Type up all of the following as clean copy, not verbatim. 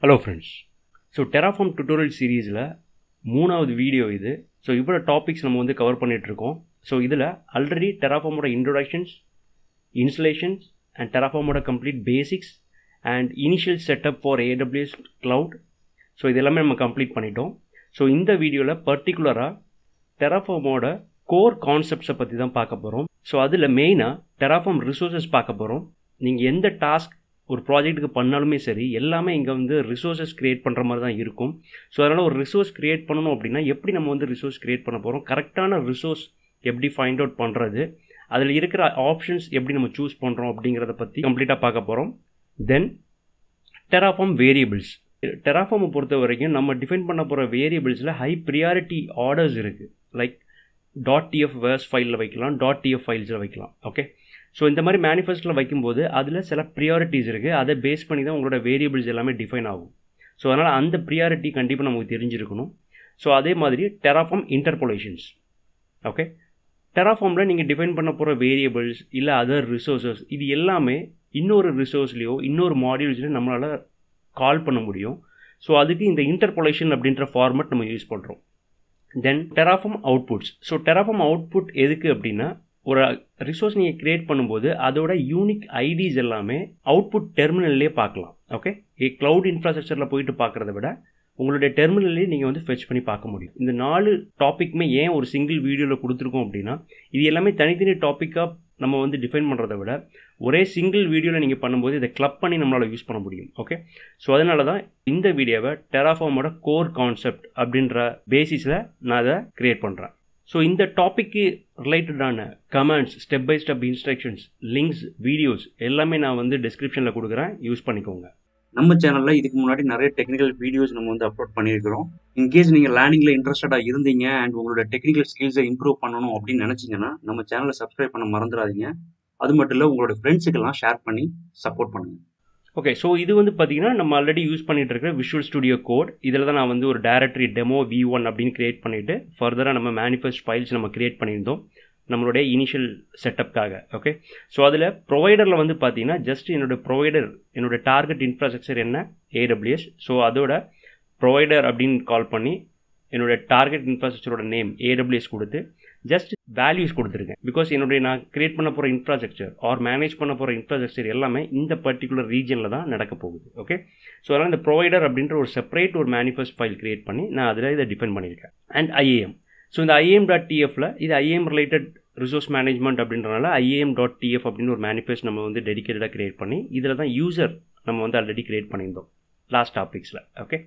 Hello friends. So Terraform tutorial series-ல மூணாவது video இது. So இவ்வளோ டாபிக்ஸ் நம்ம வந்து கவர் பண்ணிகிட்ருக்கோம். ஸோ இதில் ஆல்ரெடி டெராஃபார்மோட இன்ட்ரோடக்ஷன்ஸ், இன்ஸ்டலேஷன்ஸ் அண்ட் டெராஃபார்மோட complete basics and initial setup for AWS cloud. So இது எல்லாமே நம்ம கம்ப்ளீட் பண்ணிட்டோம். ஸோ இந்த வீடியோவில் பர்டிகுலராக டெராஃபார்மோட கோர் கான்செப்ட்ஸை பற்றி தான் பார்க்க போகிறோம். ஸோ அதில் மெயினாக டெராஃபார்ம் ரிசோர்ஸஸ் பார்க்க போகிறோம். நீங்கள் எந்த டாஸ்க் ஒரு ப்ராஜெக்ட்டுக்கு பண்ணாலுமே சரி, எல்லாமே இங்கே வந்து ரிசோர்ஸஸ் க்ரியேட் பண்ணுற மாதிரி தான் இருக்கும். ஸோ அதனால் ஒரு ரிசோர்ஸ் க்ரியேட் பண்ணணும் அப்படின்னா எப்படி நம்ம வந்து ரிசோர்ஸ் க்ரியேட் பண்ண போகிறோம், கரெக்டான ரிசோர்ஸ் எப்படி ஃபைண்ட் அவுட் பண்ணுறது, அதில் இருக்கிற ஆப்ஷன்ஸ் எப்படி நம்ம சூஸ் பண்ணுறோம் அப்படிங்கிறத பற்றி கம்ப்ளீட்டாக பார்க்க போகிறோம். தென் டெராஃபார்ம் வேரியபிள்ஸ். டெராஃபார்மை பொறுத்த வரைக்கும் நம்ம டிஃபைன் பண்ண போகிற வேரியபிள்ஸில் ஹை ப்ரியாரிட்டி ஆர்டர்ஸ் இருக்குது. லைக் .tf வேர்ஸ் ஃபைலில் வைக்கலாம், .tf ஃபைல்ஸில் வைக்கலாம். ஓகே, ஸோ இந்த மாதிரி மேனிஃபெஸ்டில் வைக்கும்போது அதில் சில ப்ரியாரிட்டிஸ் இருக்குது. அதை பேஸ் பண்ணி தான் உங்களோட வேரியபிள்ஸ் எல்லாமே டிஃபைன் ஆகும். ஸோ அதனால் அந்த ப்ரியாரிட்டி கண்டிப்பாக நமக்கு தெரிஞ்சிருக்கணும். ஸோ அதே மாதிரி டெராஃபார்ம் இன்டர்போலேஷன்ஸ். ஓகே, டெராஃபார்மில் நீங்கள் டிஃபைன் பண்ண போகிற வேரியபிள்ஸ் இல்லை அதர் ரிசோர்ஸஸ் இது எல்லாமே இன்னொரு ரிசோர்ஸ்லேயோ இன்னொரு மாடியூல்ஸ்லையோ நம்மளால் கால் பண்ண முடியும். ஸோ அதுக்கு இந்த இன்டர்போலேஷன் அப்படின்ற ஃபார்மேட் நம்ம யூஸ் பண்ணுறோம். Then Terraform outputs. So Terraform output எதுக்கு அப்படின்னா, ஒரு ரிசோர்ஸ் நீங்கள் க்ரியேட் பண்ணும்போது அதோட யூனிக் ஐடிஸ் எல்லாமே அவுட்புட் டெர்மினல்லே பார்க்கலாம். ஓகே, க்ளவுட் இன்ஃப்ராஸ்ட்ரக்சரில் போயிட்டு பார்க்குறத விட உங்களுடைய டெர்மினல்லே நீங்கள் வந்து ஃபெச் பண்ணி பார்க்க முடியும். இந்த 4 டாப்பிக்குமே ஏன் ஒரு சிங்கிள் வீடியோவில் கொடுத்துருக்கோம் அப்படின்னா, இது எல்லாமே தனித்தனி டாப்பிக்காக நம்ம வந்து டிஃபைன் பண்ணுறதை விட ஒரே சிங்கிள் வீடியோவில் நீங்கள் பண்ணும்போது இதை கிளப் பண்ணி நம்மளால் யூஸ் பண்ண முடியும். ஓகே, ஸோ அதனால தான் இந்த வீடியோவை டெராஃபார்மோட கோர் கான்செப்ட் அப்படின்ற பேசிஸில் நான் அதை க்ரியேட் பண்ணுறேன். ஸோ இந்த டாப்பிக்கு ரிலேட்டடான comments, step by step instructions, links, videos எல்லாமே நான் வந்து டிஸ்கிரிப்ஷனில் கொடுக்குறேன், யூஸ் பண்ணிக்கோங்க. நம்ம சேனலில் இதுக்கு முன்னாடி நிறைய டெக்னிக்கல் வீடியோஸ் நம்ம வந்து அப்லோட் பண்ணியிருக்கிறோம். இன்கேஸ் நீங்கள் லேர்னிங்கில் இன்ட்ரெஸ்டடாக இருந்தீங்க அண்ட் உங்களோட டெக்னிக்கல் ஸ்கில்ஸை இம்ப்ரூவ் பண்ணணும் அப்படின்னு நினச்சிங்கன்னா நம்ம சேனலை சப்ஸ்கிரைப் பண்ண மறந்துடாதீங்க. அது மட்டும் இல்லை, உங்களோட ஃப்ரெண்ட்ஸுக்கெல்லாம் ஷேர் பண்ணி சப்போர்ட் பண்ணுங்கள். ஓகே, ஸோ இது வந்து பார்த்தீங்கன்னா நம்ம ஆல்ரெடி யூஸ் பண்ணிட்டு இருக்கிற விஷுவல் ஸ்டுடியோ கோட். இதில் தான் நான் வந்து ஒரு டைரக்டரி டெமோ V1 அப்படின்னு கிரியேட் பண்ணிவிட்டு ஃபர்தராக நம்ம மேனிஃபெஸ்ட் ஃபைல்ஸ் நம்ம கிரியேட் பண்ணியிருந்தோம் நம்மளுடைய இனிஷியல் செட்டப்காக. ஓகே, ஸோ அதில் ப்ரொவைடரில் வந்து பார்த்தீங்கன்னா ஜஸ்ட் என்னோட டார்கெட் இன்ஃப்ராஸ்ட்ரக்சர் என்ன, AWS. ஸோ அதோட ப்ரொவைடர் அப்படின்னு கால் பண்ணி என்னோடய டார்கெட் இன்ஃப்ராஸ்ட்ரக்சரோட நேம் AWS கொடுத்து ஜஸ்ட் வேல்யூஸ் கொடுத்துருக்கேன். பிகாஸ் நான் கிரியேட் பண்ண போகிற இன்ஃப்ராஸ்ட்ரக்சர் ஆர் மேனேஜ் பண்ண போகிற இன்ஃப்ராஸ்ட்ரக்சர் எல்லாமே இந்த பர்டிகுலர் ரீஜனில் தான் நடக்க போகுது. ஓகே, ஸோ அதனால் இந்த ப்ரொவைடர் அப்படின்ற ஒரு செப்பரேட் ஒரு மேனிஃபெஸ்ட் ஃபைல் கிரியேட் பண்ணி நான் அதில் இதை டிஃபைன் பண்ணியிருக்கேன். And IAM. ஸோ இந்த IAM.tfல இது IAM ரிலேட்டட் ரிசோர்ஸ் மேனேஜ்மெண்ட் அப்படின்றனால IAM.tf அப்படின்னு ஒரு மேனிஃபெஸ்ட் நம்ம வந்து டெடிக்கேட்டடாக கிரியேட் பண்ணி இதில் தான் யூசர் நம்ம வந்து ஆல்ரெடி கிரியேட் பண்ணியிருந்தோம் லாஸ்ட் டாபிக்ஸில். ஓகே,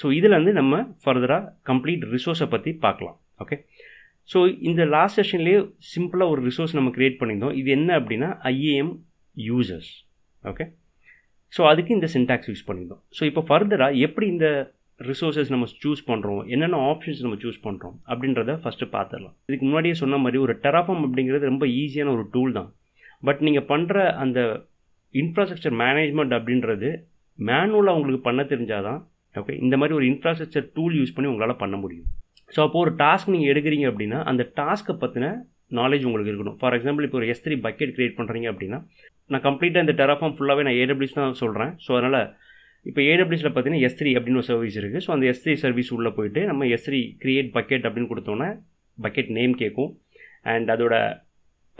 ஸோ இதில் வந்து நம்ம ஃபர்தராக கம்ப்ளீட் ரிசோர்ஸை பற்றி பார்க்கலாம். ஓகே, ஸோ இந்த லாஸ்ட் செஷன்லேயே சிம்பிளாக ஒரு ரிசோர்ஸ் நம்ம கிரியேட் பண்ணியிருந்தோம். இது என்ன அப்படின்னா IAM யூசர்ஸ். ஓகே, ஸோ அதுக்கு இந்த சின்டாக்ஸ் யூஸ் பண்ணியிருந்தோம். ஸோ இப்போ ஃபர்தராக எப்படி இந்த ரிசோர்ஸஸ் நம்ம சூஸ் பண்ணுறோம், என்னென்ன ஆப்ஷன்ஸ் நம்ம சூஸ் பண்ணுறோம் அப்படின்றத ஃபஸ்ட்டு பார்த்துடலாம். இதுக்கு முன்னாடியே சொன்ன மாதிரி ஒரு டெராஃபார்ம் அப்படிங்கிறது ரொம்ப ஈஸியான ஒரு டூல் தான். பட் நீங்கள் பண்ணுற அந்த இன்ஃப்ராஸ்ட்ரக்சர் மேனேஜ்மெண்ட் அப்படின்றது மேனுவலாக உங்களுக்கு பண்ண தெரிஞ்சால் தான் ஓகே இந்த மாதிரி ஒரு இன்ஃப்ராஸ்ட்ரக்சர் டூல் யூஸ் பண்ணி உங்களால் பண்ண முடியும். ஸோ அப்போது ஒரு டாஸ்க் நீங்கள் எடுக்கிறீங்க அப்படின்னா அந்த டாஸ்க்கை பற்றின நாலேஜ் உங்களுக்கு இருக்கணும். ஃபார் எக்ஸாம்பிள் இப்போ ஒரு S3 பக்கெட் கிரியேட் பண்ணுறீங்க அப்படின்னா, நான் கம்ப்ளீட்டாக இந்த டெராஃபார்ம் ஃபுல்லாகவே நான் AWS தான் சொல்கிறேன். ஸோ அதனால் இப்போ AWSல பார்த்தீங்கன்னா S3 அப்படின்னு ஒரு சர்வீஸ் இருக்குது. ஸோ அந்த S3 சர்வீஸ் உள்ளே போயிட்டு நம்ம S3 கிரியேட் பக்கெட் அப்படின்னு கொடுத்தோன்னா பக்கெட் நேம் கேட்கும் அண்ட் அதோட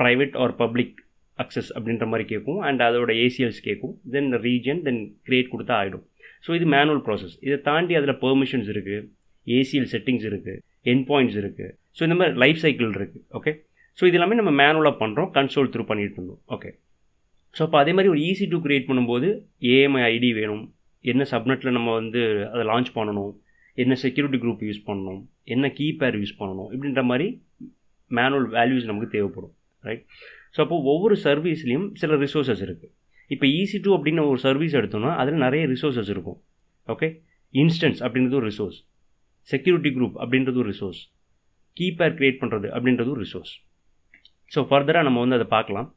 ப்ரைவேட் ஆர் பப்ளிக் அக்சஸ் அப்படின்ற மாதிரி கேட்கும் அண்ட் அதோட ACLs கேட்கும். தென் ரீஜன், தென் கிரியேட் கொடுத்தா ஆகிடும். ஸோ இது மேனுவல் ப்ராசஸ். இதை தாண்டி அதில் பெர்மிஷன்ஸ் இருக்குது, ACL செட்டிங்ஸ் இருக்குது, என் பாயிண்ட்ஸ் இருக்குது. ஸோ இந்த மாதிரி லைஃப் சைக்கிள் இருக்குது. ஓகே, ஸோ இது எல்லாமே நம்ம மேனுவலாக பண்ணுறோம், கன்சோல் த்ரூ பண்ணிட்டு இருந்தோம். ஓகே, ஸோ அப்போ அதே மாதிரி ஒரு EC2 கிரியேட் பண்ணும்போது AMI ID வேணும், என்ன சப்நெட்டில் நம்ம வந்து அதை லான்ச் பண்ணணும், என்ன செக்யூரிட்டி குரூப் யூஸ் பண்ணணும், என்ன கீபேர் யூஸ் பண்ணணும், இப்படின்ற மாதிரி மேனுவல் வேல்யூஸ் நமக்கு தேவைப்படும். ரைட், ஸோ அப்போது ஒவ்வொரு சர்வீஸ்லேயும் சில ரிசோர்ஸஸ் இருக்குது. இப்போ EC2 அப்படின்னு ஒரு சர்வீஸ் எடுத்தோம்னா அதில் நிறைய ரிசோர்ஸஸ் இருக்கும். ஓகே, இன்ஸ்டன்ஸ் அப்படின்றது ஒரு ரிசோர்ஸ், செக்யூரிட்டி குரூப் அப்படின்றது ஒரு ரிசோர்ஸ், கீபேர் கிரியேட் பண்ணுறது அப்படின்றது ஒரு ரிசோர்ஸ். ஸோ ஃபர்தராக நம்ம வந்து அதை பார்க்கலாம்.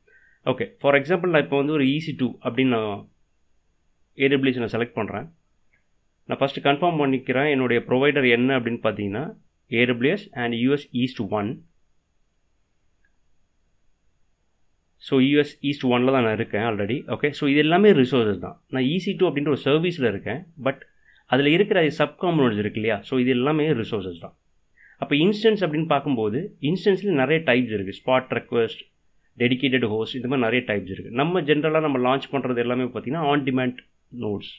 ஓகே, ஃபார் எக்ஸாம்பிள் நான் இப்போ வந்து ஒரு EC2 அப்படின்னு நான் AWS நான் செலக்ட் பண்ணுறேன். நான் ஃபஸ்ட்டு கன்ஃபார்ம் பண்ணிக்கிறேன் என்னுடைய ப்ரொவைடர் என்ன அப்படின்னு பார்த்தீங்கன்னா AWS and US East 1. So US East 1ல் தான் நான் இருக்கேன் ஆல்ரெடி. ஓகே, ஸோ இது எல்லாமே ரிசோர்ஸஸ் தான். நான் EC2 அப்படின்ற ஒரு சர்வீஸில் இருக்கேன். பட் அதில் இருக்கிற சப் காம்பனன்ட்ஸ் இருக்கு இல்லையா, ஸோ இது எல்லாமே ரிசோர்ஸஸ் தான். அப்போ இன்ஸ்டன்ஸ் அப்படின்னு பார்க்கும்போது இன்ஸ்டன்ஸில் நிறைய டைப்ஸ் இருக்குது. ஸ்பாட் ரெக்வஸ்ட், டெடிகேட்டட் ஹோஸ்ட், இந்த மாதிரி நிறைய டைப்ஸ் இருக்குது. நம்ம ஜென்ரலாக நம்ம லான்ச் பண்ணுறது எல்லாமே பார்த்தீங்கன்னா ஆன் டிமாண்ட் நோட்ஸ்.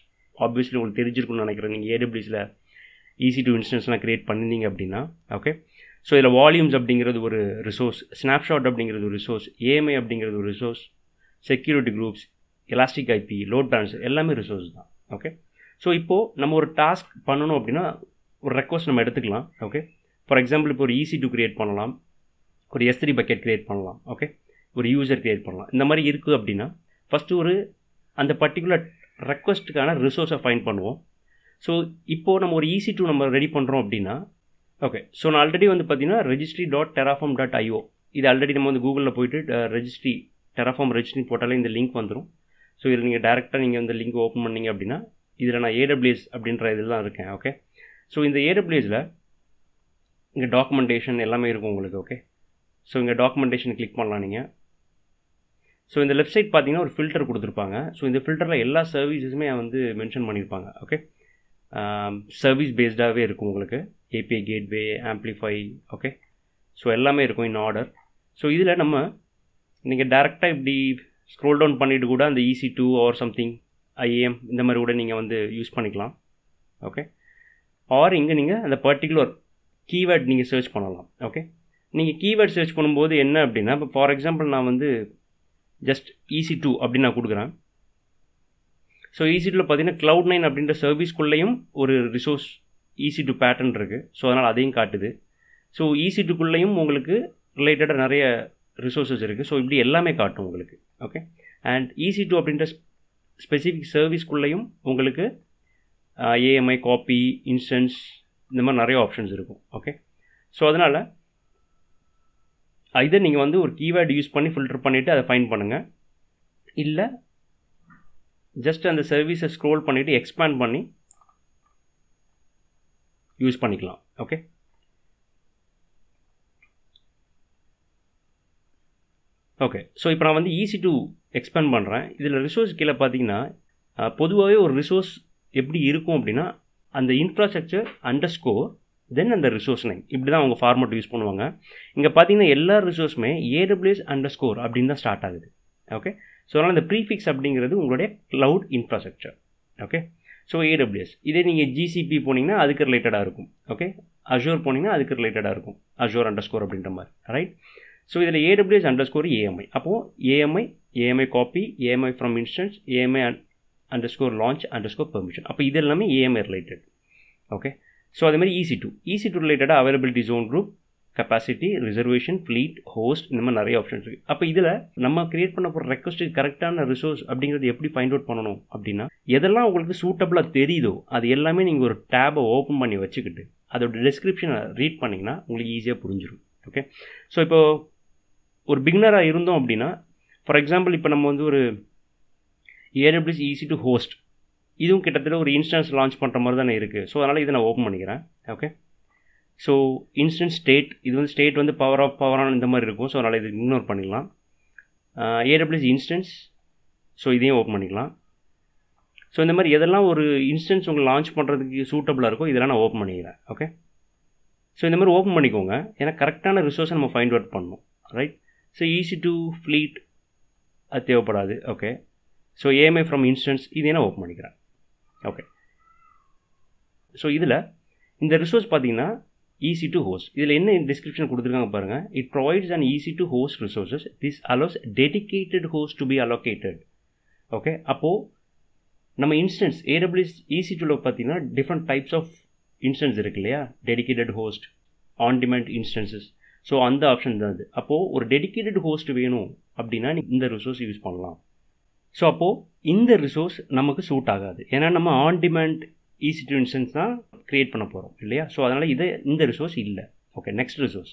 ஆப்வியஸ்லி உங்களுக்கு தெரிஞ்சிருக்குன்னு நினைக்கிறேன். நீங்கள் ஏடபிள்யூஸில் EC2 இன்ஸ்டன்ஸ்லாம் க்ரியேட் பண்ணிங்க அப்படின்னா. ஓகே, ஸோ இதில் வால்யூம்ஸ் அப்படிங்கிறது ஒரு ரிசோர்ஸ், ஸ்னாப்ஷாட் அப்படிங்கிறது ஒரு ரிசோர்ஸ், AMI அப்படிங்கிறது ஒரு resource, security groups, elastic IP, load balance எல்லாமே ரிசோர்ஸ் தான். ஓகே, ஸோ இப்போது நம்ம ஒரு டாஸ்க் பண்ணணும் அப்படின்னா ஒரு ரெக்வஸ்ட் நம்ம எடுத்துக்கலாம். ஓகே, ஃபார் எக்ஸாம்பிள் இப்போ ஒரு EC2 க்ரியேட் பண்ணலாம், ஒரு S3 பக்கெட் க்ரியேட் பண்ணலாம். ஓகே, ஒரு யூசர் க்ரியேட் பண்ணலாம். இந்த மாதிரி இருக்குது அப்படின்னா ஃபஸ்ட்டு ஒரு அந்த பர்டிகுலர் ரெக்வஸ்ட்டுக்கான ரிசோர்ஸை ஃபைண்ட் பண்ணுவோம். ஸோ இப்போது நம்ம ஒரு EC2 நம்ம ரெடி பண்ணுறோம் அப்படின்னா, ஓகே, ஸோ நான் ஆல்ரெடி வந்து பார்த்தீங்கன்னா registry.terraform.io, இது ஆல்ரெடி நம்ம வந்து கூகுளில் போய்ட்டு ரெஜிஸ்ட்ரி டெராஃபார்ம் ரெஜிஸ்ட்ரி போட்டாலே இந்த லிங்க் வந்துடும். ஸோ இதில் நீங்கள் டேரெக்டாக நீங்கள் இந்த லிங்க் ஓப்பன் பண்ணிங்க அப்படின்னா இதில் நான் AWS அப்படின்ற இதில் தான் இருக்கேன். ஓகே, ஸோ இந்த AWSல இங்கே டாக்குமெண்டேஷன் எல்லாமே இருக்கும் உங்களுக்கு. ஓகே, ஸோ இங்கே டாக்குமெண்டேஷன் கிளிக் பண்ணலாம் நீங்கள். ஸோ இந்த லெஃப்ட் சைட் பார்த்தீங்கன்னா ஒரு ஃபில்டர் கொடுத்துருப்பாங்க. ஸோ இந்த ஃபில்டரில் எல்லா சர்வீஸஸுமே வந்து மென்ஷன் பண்ணியிருப்பாங்க. ஓகே, சர்வீஸ் பேஸ்டாகவே இருக்கும் உங்களுக்கு. API gateway, amplify, okay, so எல்லாமே இருக்கும் இன் ஆர்டர். ஸோ இதில் நம்ம நீங்கள் டேரெக்டாக இப்படி ஸ்க்ரோல் டவுன் பண்ணிவிட்டு கூட அந்த EC2 ஆர் சம்திங் IAM இந்த மாதிரி கூட நீங்கள் வந்து யூஸ் பண்ணிக்கலாம். ஓகே, ஆர் இங்கே நீங்கள் அந்த பர்டிகுலர் கீவேர்ட் நீங்கள் சர்ச் பண்ணலாம். ஓகே, நீங்கள் கீவேர்ட் சர்ச் பண்ணும்போது என்ன அப்படின்னா, இப்போ ஃபார் எக்ஸாம்பிள் நான் வந்து ஜஸ்ட் EC2 அப்படின்னு நான் கொடுக்குறேன். ஸோ EC2வில் பார்த்தீங்கன்னா Cloud9 அப்படின்ற சர்வீஸ்க்குள்ளேயும் ஒரு ரிசோர்ஸ் EC2 பேட்டர்ன் இருக்குது. ஸோ அதனால் அதையும் காட்டுது. ஸோ EC2க்குள்ளேயும் உங்களுக்கு ரிலேட்டடாக நிறைய ரிசோர்ஸஸ் இருக்குது. ஸோ இப்படி எல்லாமே காட்டும் உங்களுக்கு. ஓகே, அண்ட் EC2 அப்படின்ற ஸ்பெசிஃபிக் சர்வீஸ்க்குள்ளேயும் உங்களுக்கு AMI, காப்பி, இன்ஸ்டன்ஸ், இந்த மாதிரி நிறைய ஆப்ஷன்ஸ் இருக்கும். ஓகே, ஸோ அதனால் இதை நீங்கள் வந்து ஒரு கீவேர்டு யூஸ் பண்ணி ஃபில்டர் பண்ணிவிட்டு அதை ஃபைண்ட் பண்ணுங்கள். இல்லை ஜஸ்ட் அந்த சர்வீஸை ஸ்க்ரோல் பண்ணிவிட்டு எக்ஸ்பேண்ட் பண்ணி யூஸ் பண்ணிக்கலாம். ஓகே, ஓகே, ஸோ இப்போ நான் வந்து EC2 எக்ஸ்பேண்ட் பண்ணுறேன். இதில் ரிசோர்ஸ் கீழே பார்த்தீங்கன்னா பொதுவாகவே ஒரு ரிசோர்ஸ் எப்படி இருக்கும் அப்படின்னா அந்த இன்ஃப்ராஸ்ட்ரக்சர் அண்டர்ஸ்கோர் தென் அந்த ரிசோர்ஸ் நேம், இப்படி தான் அவங்க ஃபார்மேட் யூஸ் பண்ணுவாங்க. இங்கே பார்த்தீங்கன்னா எல்லா ரிசோர்ஸுமே AWS அண்டர்ஸ்கோர் அப்படின்னு தான் ஸ்டார்ட் ஆகுது. ஓகே, ஸோ அதனால் இந்த ப்ரீஃபிக்ஸ் அப்படிங்கிறது உங்களுடைய cloud infrastructure. Okay, so AWS. இதே நீங்கள் GCP போனீங்கன்னா அதுக்கு ரிலேட்டடாக இருக்கும். ஓகே, Azure போனீங்கன்னா அதுக்கு ரிலேட்டடாக இருக்கும், Azure அண்டர்ஸ்கோர் அப்படின்ற மாதிரி. ரைட், ஸோ இதில் AWS அண்டர்ஸ்கோர் AMI. அப்போது AMI copy, AMI from instance, AMI underscore launch underscore permission. அப்போ இது எல்லாமே AMI ரிலேட்டட். ஓகே, ஸோ அதேமாதிரி EC2 ரிலேட்டடாக availability zone group, capacity, reservation, fleet, host, இந்த மாதிரி நிறைய ஆப்ஷன்ஸ் இருக்குது. அப்போ இதில் நம்ம கிரியேட் பண்ண போகிற ரெக்வஸ்ட்டுக்கு கரெக்டான ரிசோர்ஸ் அப்படிங்கிறது எப்படி ஃபைண்ட் அவுட் பண்ணணும் அப்படின்னா, எதெல்லாம் உங்களுக்கு சூட்டபிளாக தெரியுதோ அது எல்லாமே நீங்கள் ஒரு டேபை ஓப்பன் பண்ணி வச்சுக்கிட்டு அதோட டிஸ்கிரிப்ஷனை ரீட் பண்ணிங்கன்னா உங்களுக்கு ஈஸியாக புரிஞ்சிடும். ஓகே, ஸோ இப்போது ஒரு பிகினராக இருந்தோம் அப்படின்னா, ஃபார் எக்ஸாம்பிள் இப்போ நம்ம வந்து ஒரு AWS EC2 ஹோஸ்ட், இதுவும் கிட்டத்தட்ட ஒரு இன்ஸ்டன்ஸ் லான்ச் பண்ணுற மாதிரி தானே இருக்குது. ஸோ அதனால் இதை நான் ஓப்பன் பண்ணிக்கிறேன். ஓகே, ஸோ இன்ஸ்டன்ஸ் ஸ்டேட், இது வந்து ஸ்டேட் வந்து பவர் ஆன் இந்த மாதிரி இருக்கும். ஸோ அதனால் இது இக்னோர் பண்ணிடலாம். AWS இன்ஸ்டன்ஸ், ஸோ இதையும் ஓப்பன் பண்ணிக்கலாம். ஸோ இந்த மாதிரி எதெல்லாம் ஒரு இன்ஸ்டன்ஸ் உங்களுக்கு லான்ச் பண்ணுறதுக்கு சூட்டபுளாக இருக்கோ இதெல்லாம் நான் ஓப்பன் பண்ணிக்கிறேன். ஓகே, ஸோ இந்த மாதிரி ஓப்பன் பண்ணிக்கோங்க. ஏன்னா கரெக்டான ரிசோர்ஸை நம்ம ஃபைண்ட் அவுட் பண்ணணும். ரைட், ஸோ EC2 ஃப்ளீட் அது தேவைப்படாது. Okay, so AMI from instance இதையும் நான் ஓப்பன் பண்ணிக்கிறேன். ஓகே, ஸோ இதில் இந்த ரிசோர்ஸ் பார்த்தீங்கன்னா EC2 host. இதில் என்ன டிஸ்கிரிப்ஷன் கொடுத்துருக்காங்க பாருங்கள். It provides an EC2 host resources. This allows dedicated host to be allocated. Okay, அப்போது நம்ம இன்ஸ்டன்ஸ் AWS EC2ல பார்த்தீங்கன்னா டிஃப்ரெண்ட் டைப்ஸ் ஆஃப் இன்ஸ்டன்ஸ் இருக்கு இல்லையா, dedicated host, on demand instances. So அந்த ஆப்ஷன் தான் அது. அப்போது ஒரு டெடிகேட்டட் ஹோஸ்ட் வேணும் அப்படின்னா இந்த ரிசோர்ஸ் யூஸ் பண்ணலாம். ஸோ அப்போது இந்த ரிசோர்ஸ் நமக்கு சூட் ஆகாது. ஏன்னா நம்ம ஆன் டிமாண்ட் EC2 இன்ஸ்டன்ஸ் தான் க்ரியேட் பண்ண போகிறோம் இல்லையா. ஸோ அதனால் இந்த ரிசோர்ஸ் இல்லை. Okay, next resource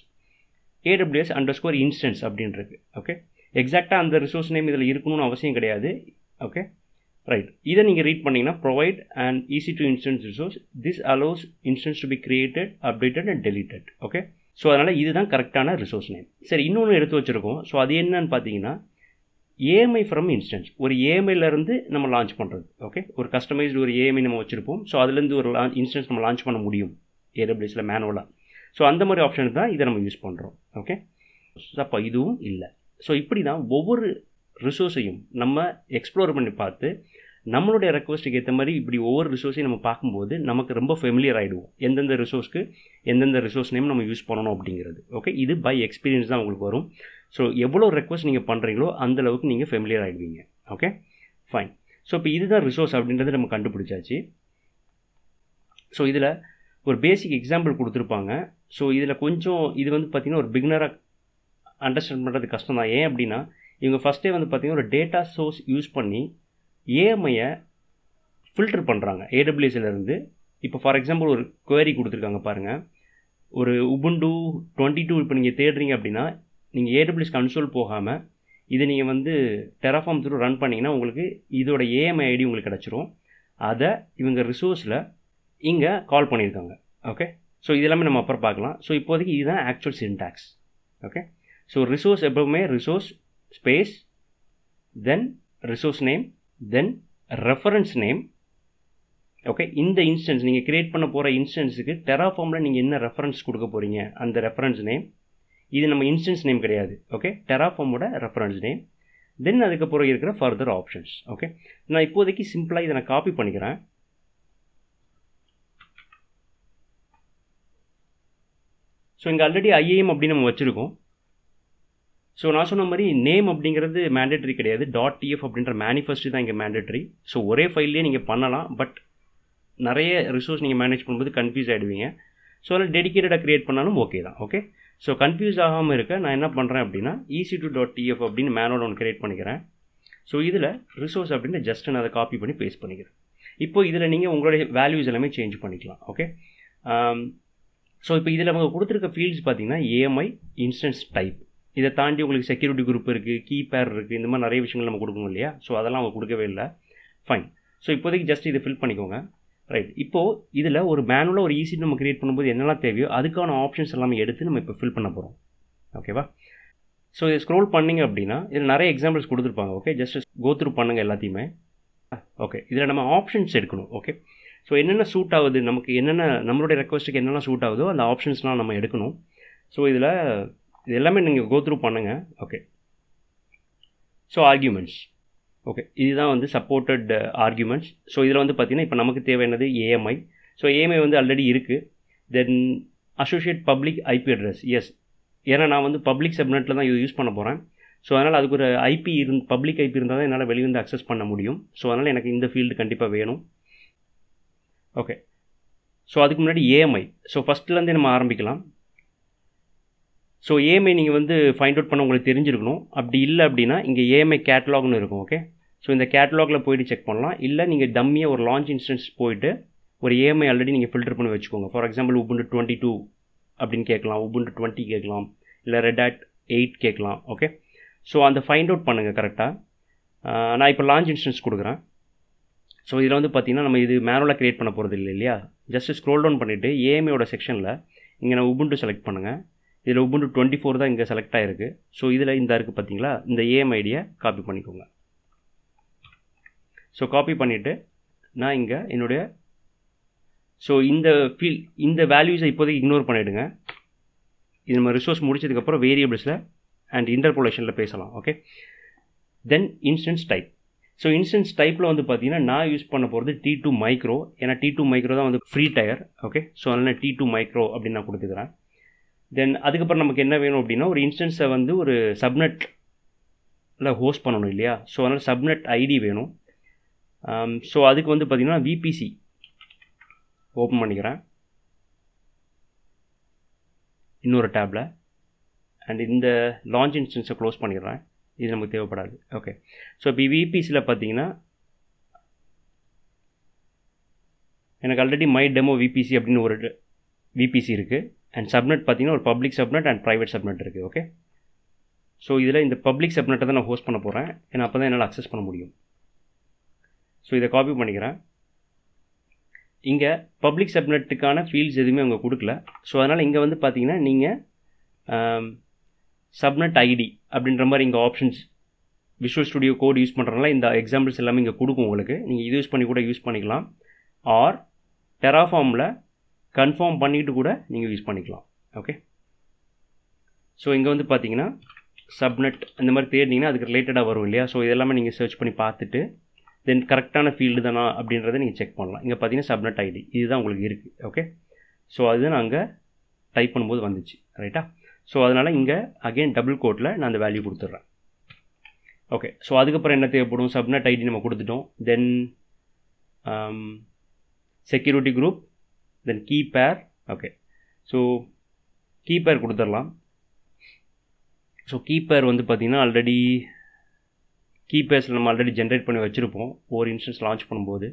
AWS underscore instance அப்படின்றது. ஓகே, எக்ஸாக்டாக அந்த ரிசோர்ஸ் நேம் இதில் இருக்கணும்னு அவசியம் கிடையாது. ஓகே, ரைட், இதை நீங்கள் ரீட் பண்ணிங்கன்னா provide and EC2 instance resource. This allows instance to be created, updated and deleted. Okay, so அதனால் இதுதான் கரெக்டான ரிசோர்ஸ் நேம். சரி, இன்னொன்று எடுத்து வச்சுருக்கோம். ஸோ அது என்னன்னு பார்த்தீங்கன்னா ஏஎம்ஐ ஃப்ரம் இன்ஸ்டன்ஸ், ஒரு ஏஎம்ஐலேருந்து நம்ம லான்ச் பண்ணுறது. ஓகே, ஒரு கஸ்டமைஸ்டு ஒரு ஏஎம்ஐ நம்ம வச்சுருப்போம். ஸோ அதுலேருந்து ஒரு இன்ஸ்டன்ஸ் நம்ம லான்ச் பண்ண முடியும் AWSல மேனுவலாக. ஸோ அந்த மாதிரி ஆப்ஷனுக்கு தான் இதை நம்ம யூஸ் பண்ணுறோம். ஓகே, அப்போ இதுவும் இல்லை. ஸோ இப்படி தான் ஒவ்வொரு ரிசோர்ஸையும் நம்ம எக்ஸ்ப்ளோர் பண்ணி பார்த்து நம்மளுடைய ரெக்வஸ்ட்டுக்கு ஏற்ற மாதிரி இப்படி ஒவ்வொரு ரிசோர்ஸையும் நம்ம பார்க்கும்போது நமக்கு ரொம்ப ஃபெமிலியர் ஆகிடுவோம், எந்தெந்த ரிசோர்ஸ்க்கு எந்தெந்த ரிசோர்ஸ் நேம் நம்ம யூஸ் பண்ணணும் அப்படிங்கிறது. ஓகே, இது பை எக்ஸ்பீரியன்ஸ் தான் உங்களுக்கு வரும். ஸோ எவ்வளோ ரெக்வஸ்ட் நீங்கள் பண்ணுறீங்களோ அந்தளவுக்கு நீங்கள் ஃபெமிலியர் ஆகிடுவீங்க. Okay, fine. ஸோ இப்போ இதுதான் ரிசோர்ஸ் அப்படின்றது நம்ம கண்டுபிடிச்சாச்சு. ஸோ இதில் ஒரு பேசிக் எக்ஸாம்பிள் கொடுத்துருப்பாங்க. ஸோ இதில் கொஞ்சம் இது வந்து பார்த்திங்கன்னா ஒரு பிகினராக அண்டர்ஸ்டாண்ட் பண்ணுறது கஷ்டம் தான். ஏன் அப்படின்னா இவங்க ஃபஸ்ட்டே வந்து பார்த்திங்கன்னா ஒரு டேட்டா சோர்ஸ் யூஸ் பண்ணி ஏஎம்ஐயை ஃபில்டர் பண்ணுறாங்க AWSலேருந்து. இப்போ ஃபார் எக்ஸாம்பிள் ஒரு குவரி கொடுத்துருக்காங்க பாருங்கள், ஒரு உபுண்டு 22 இப்போ நீங்கள் தேடுறீங்க அப்படின்னா நீங்கள் AWS கன்சோல் போகாமல் இதை நீங்கள் வந்து டெராஃபார்ம் த்ரூ ரன் பண்ணிங்கன்னா உங்களுக்கு இதோட ஏஎம்ஐ ஐடி உங்களுக்கு கிடச்சிரும். அதை இவங்க ரிசோர்ஸில் இங்கே கால் பண்ணியிருக்காங்க. ஓகே, ஸோ இதெல்லாமே நம்ம அப்புறம் பார்க்கலாம். ஸோ இப்போதைக்கு இதுதான் actual syntax. Okay, so resource எப்பவுமே resource space then resource name then reference name. Okay, இந்த இன்ஸ்டன்ஸ் நீங்கள் க்ரியேட் பண்ண போகிற இன்ஸ்டன்ஸுக்கு டெராஃபார்மில் நீங்கள் என்ன ரெஃபரன்ஸ் கொடுக்க போகிறீங்க அந்த ரெஃபரன்ஸ் நேம். இது நம்ம இன்ஸ்டன்ஸ் நேம் கிடையாது. ஓகே, டெராஃபார்மோட ரெஃபரன்ஸ் நேம். தென் அதுக்கப்புறம் இருக்கிற ஃபர்தர் ஆப்ஷன்ஸ். ஓகே, நான் இப்போதைக்கு சிம்பிளாக இதை நான் காப்பி பண்ணிக்கிறேன். ஸோ இங்கே ஆல்ரெடி IAM அப்படின்னு நம்ம வச்சுருக்கோம். ஸோ நான் சொன்ன மாதிரி நேம் அப்படிங்கிறது மேண்டேட்ரி கிடையாது. .tf அப்படின்ற மேனிஃபெஸ்ட் தான் இங்கே மேண்டேட்ரி. ஸோ ஒரே ஃபைல்லே நீங்கள் பண்ணலாம், பட் நிறைய ரிசோர்ஸ் நீங்கள் மேனேஜ் பண்ணும்போது கன்ஃபியூஸ் ஆகிடுவீங்க. ஸோ அதில் டெடிக்கேட்டடாக க்ரியேட் பண்ணாலும் ஓகே தான். ஓகே, ஸோ கன்ஃபியூஸ் ஆகாமல் இருக்க நான் என்ன பண்ணுறேன் அப்படின்னா EC2.tf அப்படின்னு மேனுவல் ஒன்று க்ரியேட் பண்ணிக்கிறேன். ஸோ இதில் ரிசோர்ஸ் அப்படின்னு ஜஸ்ட் நான் அதை காப்பி பண்ணி பேஸ்ட் பண்ணிக்கிறேன். இப்போது இதில் நீங்கள் உங்களுடைய வேல்யூஸ் எல்லாமே சேஞ்ச் பண்ணிக்கலாம். ஓகே, ஸோ இப்போ இதில் அவங்க கொடுத்துருக்க ஃபீல்ட்ஸ் பார்த்தீங்கன்னா AMI இன்ஸ்டன்ஸ் டைப். இதை தாண்டி உங்களுக்கு செக்யூரிட்டி குரூப் இருக்குது, கீ பேர் இருக்குது, இந்த மாதிரி நிறைய விஷயங்கள் நம்ம கொடுக்கணும் இல்லையா. ஸோ அதெல்லாம் அவங்க கொடுக்கவே இல்லை. ஃபைன். ஸோ இப்போதைக்கு ஜஸ்ட் இதை ஃபில் பண்ணிக்கோங்க. ரைட், இப்போது இதில் ஒரு மேனுவலாக ஒரு EC2 நம்ம க்ரியேட் பண்ணும்போது என்னெல்லாம் தேவையோ அதுக்கான ஆப்ஷன்ஸ் எல்லாமே எடுத்து நம்ம இப்போ ஃபில் பண்ண போகிறோம். ஓகேவா? ஸோ இதை ஸ்க்ரோல் பண்ணிங்க அப்படின்னா இதில் நிறைய எக்ஸாம்பிள்ஸ் கொடுத்துருப்பாங்க. ஓகே, ஜஸ்ட் கோ த்ரூ பண்ணுங்கள் எல்லாத்தையுமே. ஓகே, இதில் நம்ம ஆப்ஷன்ஸ் எடுக்கணும். ஓகே, ஸோ என்னென்ன சூட் ஆகுது, நமக்கு என்னென்ன நம்மளுடைய ரெக்வஸ்ட்டுக்கு என்னென்ன சூட் ஆகுதோ அந்த ஆப்ஷன்ஸ்லாம் நம்ம எடுக்கணும். ஸோ இதில் இது எல்லாமே நீங்கள் கோ த்ரூ பண்ணுங்கள். Okay, so arguments. ஓகே, இதுதான் வந்து சப்போர்ட்டட் ஆர்கியூமெண்ட்ஸ். ஸோ இதில் வந்து பார்த்திங்கன்னா இப்போ நமக்கு தேவையானது AMI. ஸோ AMI வந்து ஆல்ரெடி இருக்குது. Then associate public IP address. Yes, ஏன்னா நான் வந்து பப்ளிக் சப்நெட்டில் தான் யூஸ் பண்ண போகிறேன். ஸோ அதனால் அதுக்கு ஒரு பப்ளிக் IP இருந்தால் தான் என்னால் வெளியே வந்து அக்சஸ் பண்ண முடியும். ஸோ அதனால் எனக்கு இந்த ஃபீல்டு கண்டிப்பாக வேணும். ஓகே, ஸோ அதுக்கு முன்னாடி AMI. ஸோ ஃபஸ்ட்லேருந்தே நம்ம ஆரம்பிக்கலாம். ஸோ AMI நீங்கள் வந்து ஃபைண்ட் அவுட் பண்ண உங்களுக்கு தெரிஞ்சிருக்கணும். அப்படி இல்லை அப்படின்னா இங்கே AMI கேட்டலாக்னு இருக்கும். ஓகே, ஸோ இந்த கேட்டலாகில் போய்ட்டு செக் பண்ணலாம். இல்லை நீங்கள் டம்மியாக ஒரு லான்ச் இன்ஸ்டன்ஸ் போயிட்டு ஒரு AMI ஆல்ரெடி நீங்கள் ஃபில்டர் பண்ணி வச்சுக்கோங்க. ஃபார் எக்ஸாம்பிள் உபுண்டு 22 அப்படின்னு கேட்கலாம், உபுண்டு 20 கேட்கலாம், இல்லை ரெட் ஹேட் 8 கேட்கலாம். ஓகே, ஸோ அந்த ஃபைண்ட் அவுட் பண்ணுங்கள் கரெக்டாக. நான் இப்போ லான்ச் இன்ஸ்டன்ஸ் கொடுக்குறேன். ஸோ இதில் வந்து பார்த்திங்கன்னா நம்ம இது மேனுவலாக க்ரியேட் பண்ண போகிறது இல்லை இல்லையா. ஜஸ்ட் ஸ்க்ரோல் டவுன் பண்ணிவிட்டு AMIயோட செக்ஷனில் இங்கே நான் உபுண்டு செலக்ட் பண்ணுங்கள். இதில் உபுண்டு 24 தான் இங்கே செலக்ட் ஆகிருக்கு. ஸோ இதில் இந்த இருக்குது பார்த்தீங்களா, இந்த AMI ஐடியை காப்பி பண்ணிக்கோங்க. ஸோ காப்பி பண்ணிவிட்டு நான் இங்கே என்னுடைய ஸோ இந்த வேல்யூஸை இப்போதைக்கு இக்னோர் பண்ணிவிடுங்க. இது நம்ம ரிசோர்ஸ் முடிச்சதுக்கப்புறம் வேரியபிள்ஸில் அண்ட் இன்டர்போலேஷனில் பேசலாம். ஓகே, தென் இன்ஸ்டன்ஸ் டைப். ஸோ இன்ஸ்டன்ஸ் டைப்பில் வந்து பார்த்தீங்கன்னா நான் யூஸ் பண்ண போகிறது T2 மைக்ரோ. ஏன்னா T2 மைக்ரோ தான் வந்து ஃப்ரீ டயர். ஓகே, ஸோ அதனால் T2 மைக்ரோ அப்படின்னு நான் கொடுத்துக்கிறேன். தென் அதுக்கப்புறம் நமக்கு என்ன வேணும் அப்படின்னா ஒரு இன்ஸ்டன்ஸை வந்து ஒரு சப்நெட்டில் ஹோஸ்ட் பண்ணணும் இல்லையா. ஸோ அதனால் சப்நெட் ஐடி வேணும். ஸோ அதுக்கு வந்து பார்த்திங்கன்னா VPC ஓப்பன் பண்ணிக்கிறேன் இன்னொரு டேப்பில். அண்ட் இந்த லான்ச் இன்ஸ்டன்ஸை க்ளோஸ் பண்ணிடுறேன், இது நமக்கு தேவைப்படாது. ஓகே, ஸோ இப்போ VPCயில் பார்த்தீங்கன்னா எனக்கு ஆல்ரெடி மை டெமோ VPC அப்படின்னு ஒரு VPC இருக்குது. அண்ட் சப்நெட் பார்த்தீங்கன்னா ஒரு public subnet and private subnet இருக்குது. ஓகே, ஸோ இதில் இந்த பப்ளிக் சப்நெட்டை தான் நான் ஹோஸ்ட் பண்ண போகிறேன். ஏன்னா அப்போ தான் என்னால் அக்சஸ் பண்ண முடியும். ஸோ இதை காப்பி பண்ணிக்கிறேன். இங்கே பப்ளிக் சப்நெட்டுக்கான ஃபீல்ட்ஸ் எதுவுமே அவங்க கொடுக்கல. ஸோ அதனால் இங்கே வந்து பார்த்தீங்கன்னா நீங்கள் சப்நெட் ஐடி அப்படின்ற மாதிரி இங்கே options visual studio code use பண்ணுறதுனால இந்த எக்ஸாம்பிள்ஸ் எல்லாமே இங்கே கொடுக்கும் உங்களுக்கு. நீங்கள் இது யூஸ் பண்ணி கூட யூஸ் பண்ணிக்கலாம். ஆர் டெராஃபார்மில் கன்ஃபார்ம் பண்ணிவிட்டு கூட நீங்கள் யூஸ் பண்ணிக்கலாம். ஓகே, ஸோ இங்கே வந்து பார்த்தீங்கன்னா சப்நெட் இந்த மாதிரி தேடினீங்கன்னா அதுக்கு ரிலேட்டடாக வரும் இல்லையா. ஸோ இதெல்லாமே நீங்கள் சர்ச் பண்ணி பார்த்துட்டு தென் கரெக்டான ஃபீல்டு தானா அப்படின்றத நீங்கள் செக் பண்ணலாம். இங்கே பார்த்தீங்கன்னா சப்நெட் ஐடி இதுதான் உங்களுக்கு இருக்குது. ஓகே, ஸோ அதுதான் நான் அங்கே டைப் பண்ணும்போது வந்துச்சு. ரைட்டா? ஸோ அதனால் இங்கே அகெயின் டபுள் கோட்டில் நான் அந்த வேல்யூ கொடுத்துட்றேன். ஓகே, ஸோ அதுக்கப்புறம் என்ன தேவைப்படும்? சப்நெட் ஐடி நம்ம கொடுத்துட்டோம். தென் செக்யூரிட்டி குரூப், தென் கீ பேர். ஓகே, ஸோ கீ பேர் கொடுத்துடலாம். ஸோ கீ பேர் வந்து பார்த்திங்கன்னா ஆல்ரெடி கீ பேர்ஸில் நம்ம ஆல்ரெடி ஜென்ரேட் பண்ணி வச்சுருப்போம் ஒரு இன்ஸ்டன்ஸ் லான்ச் பண்ணும்போது.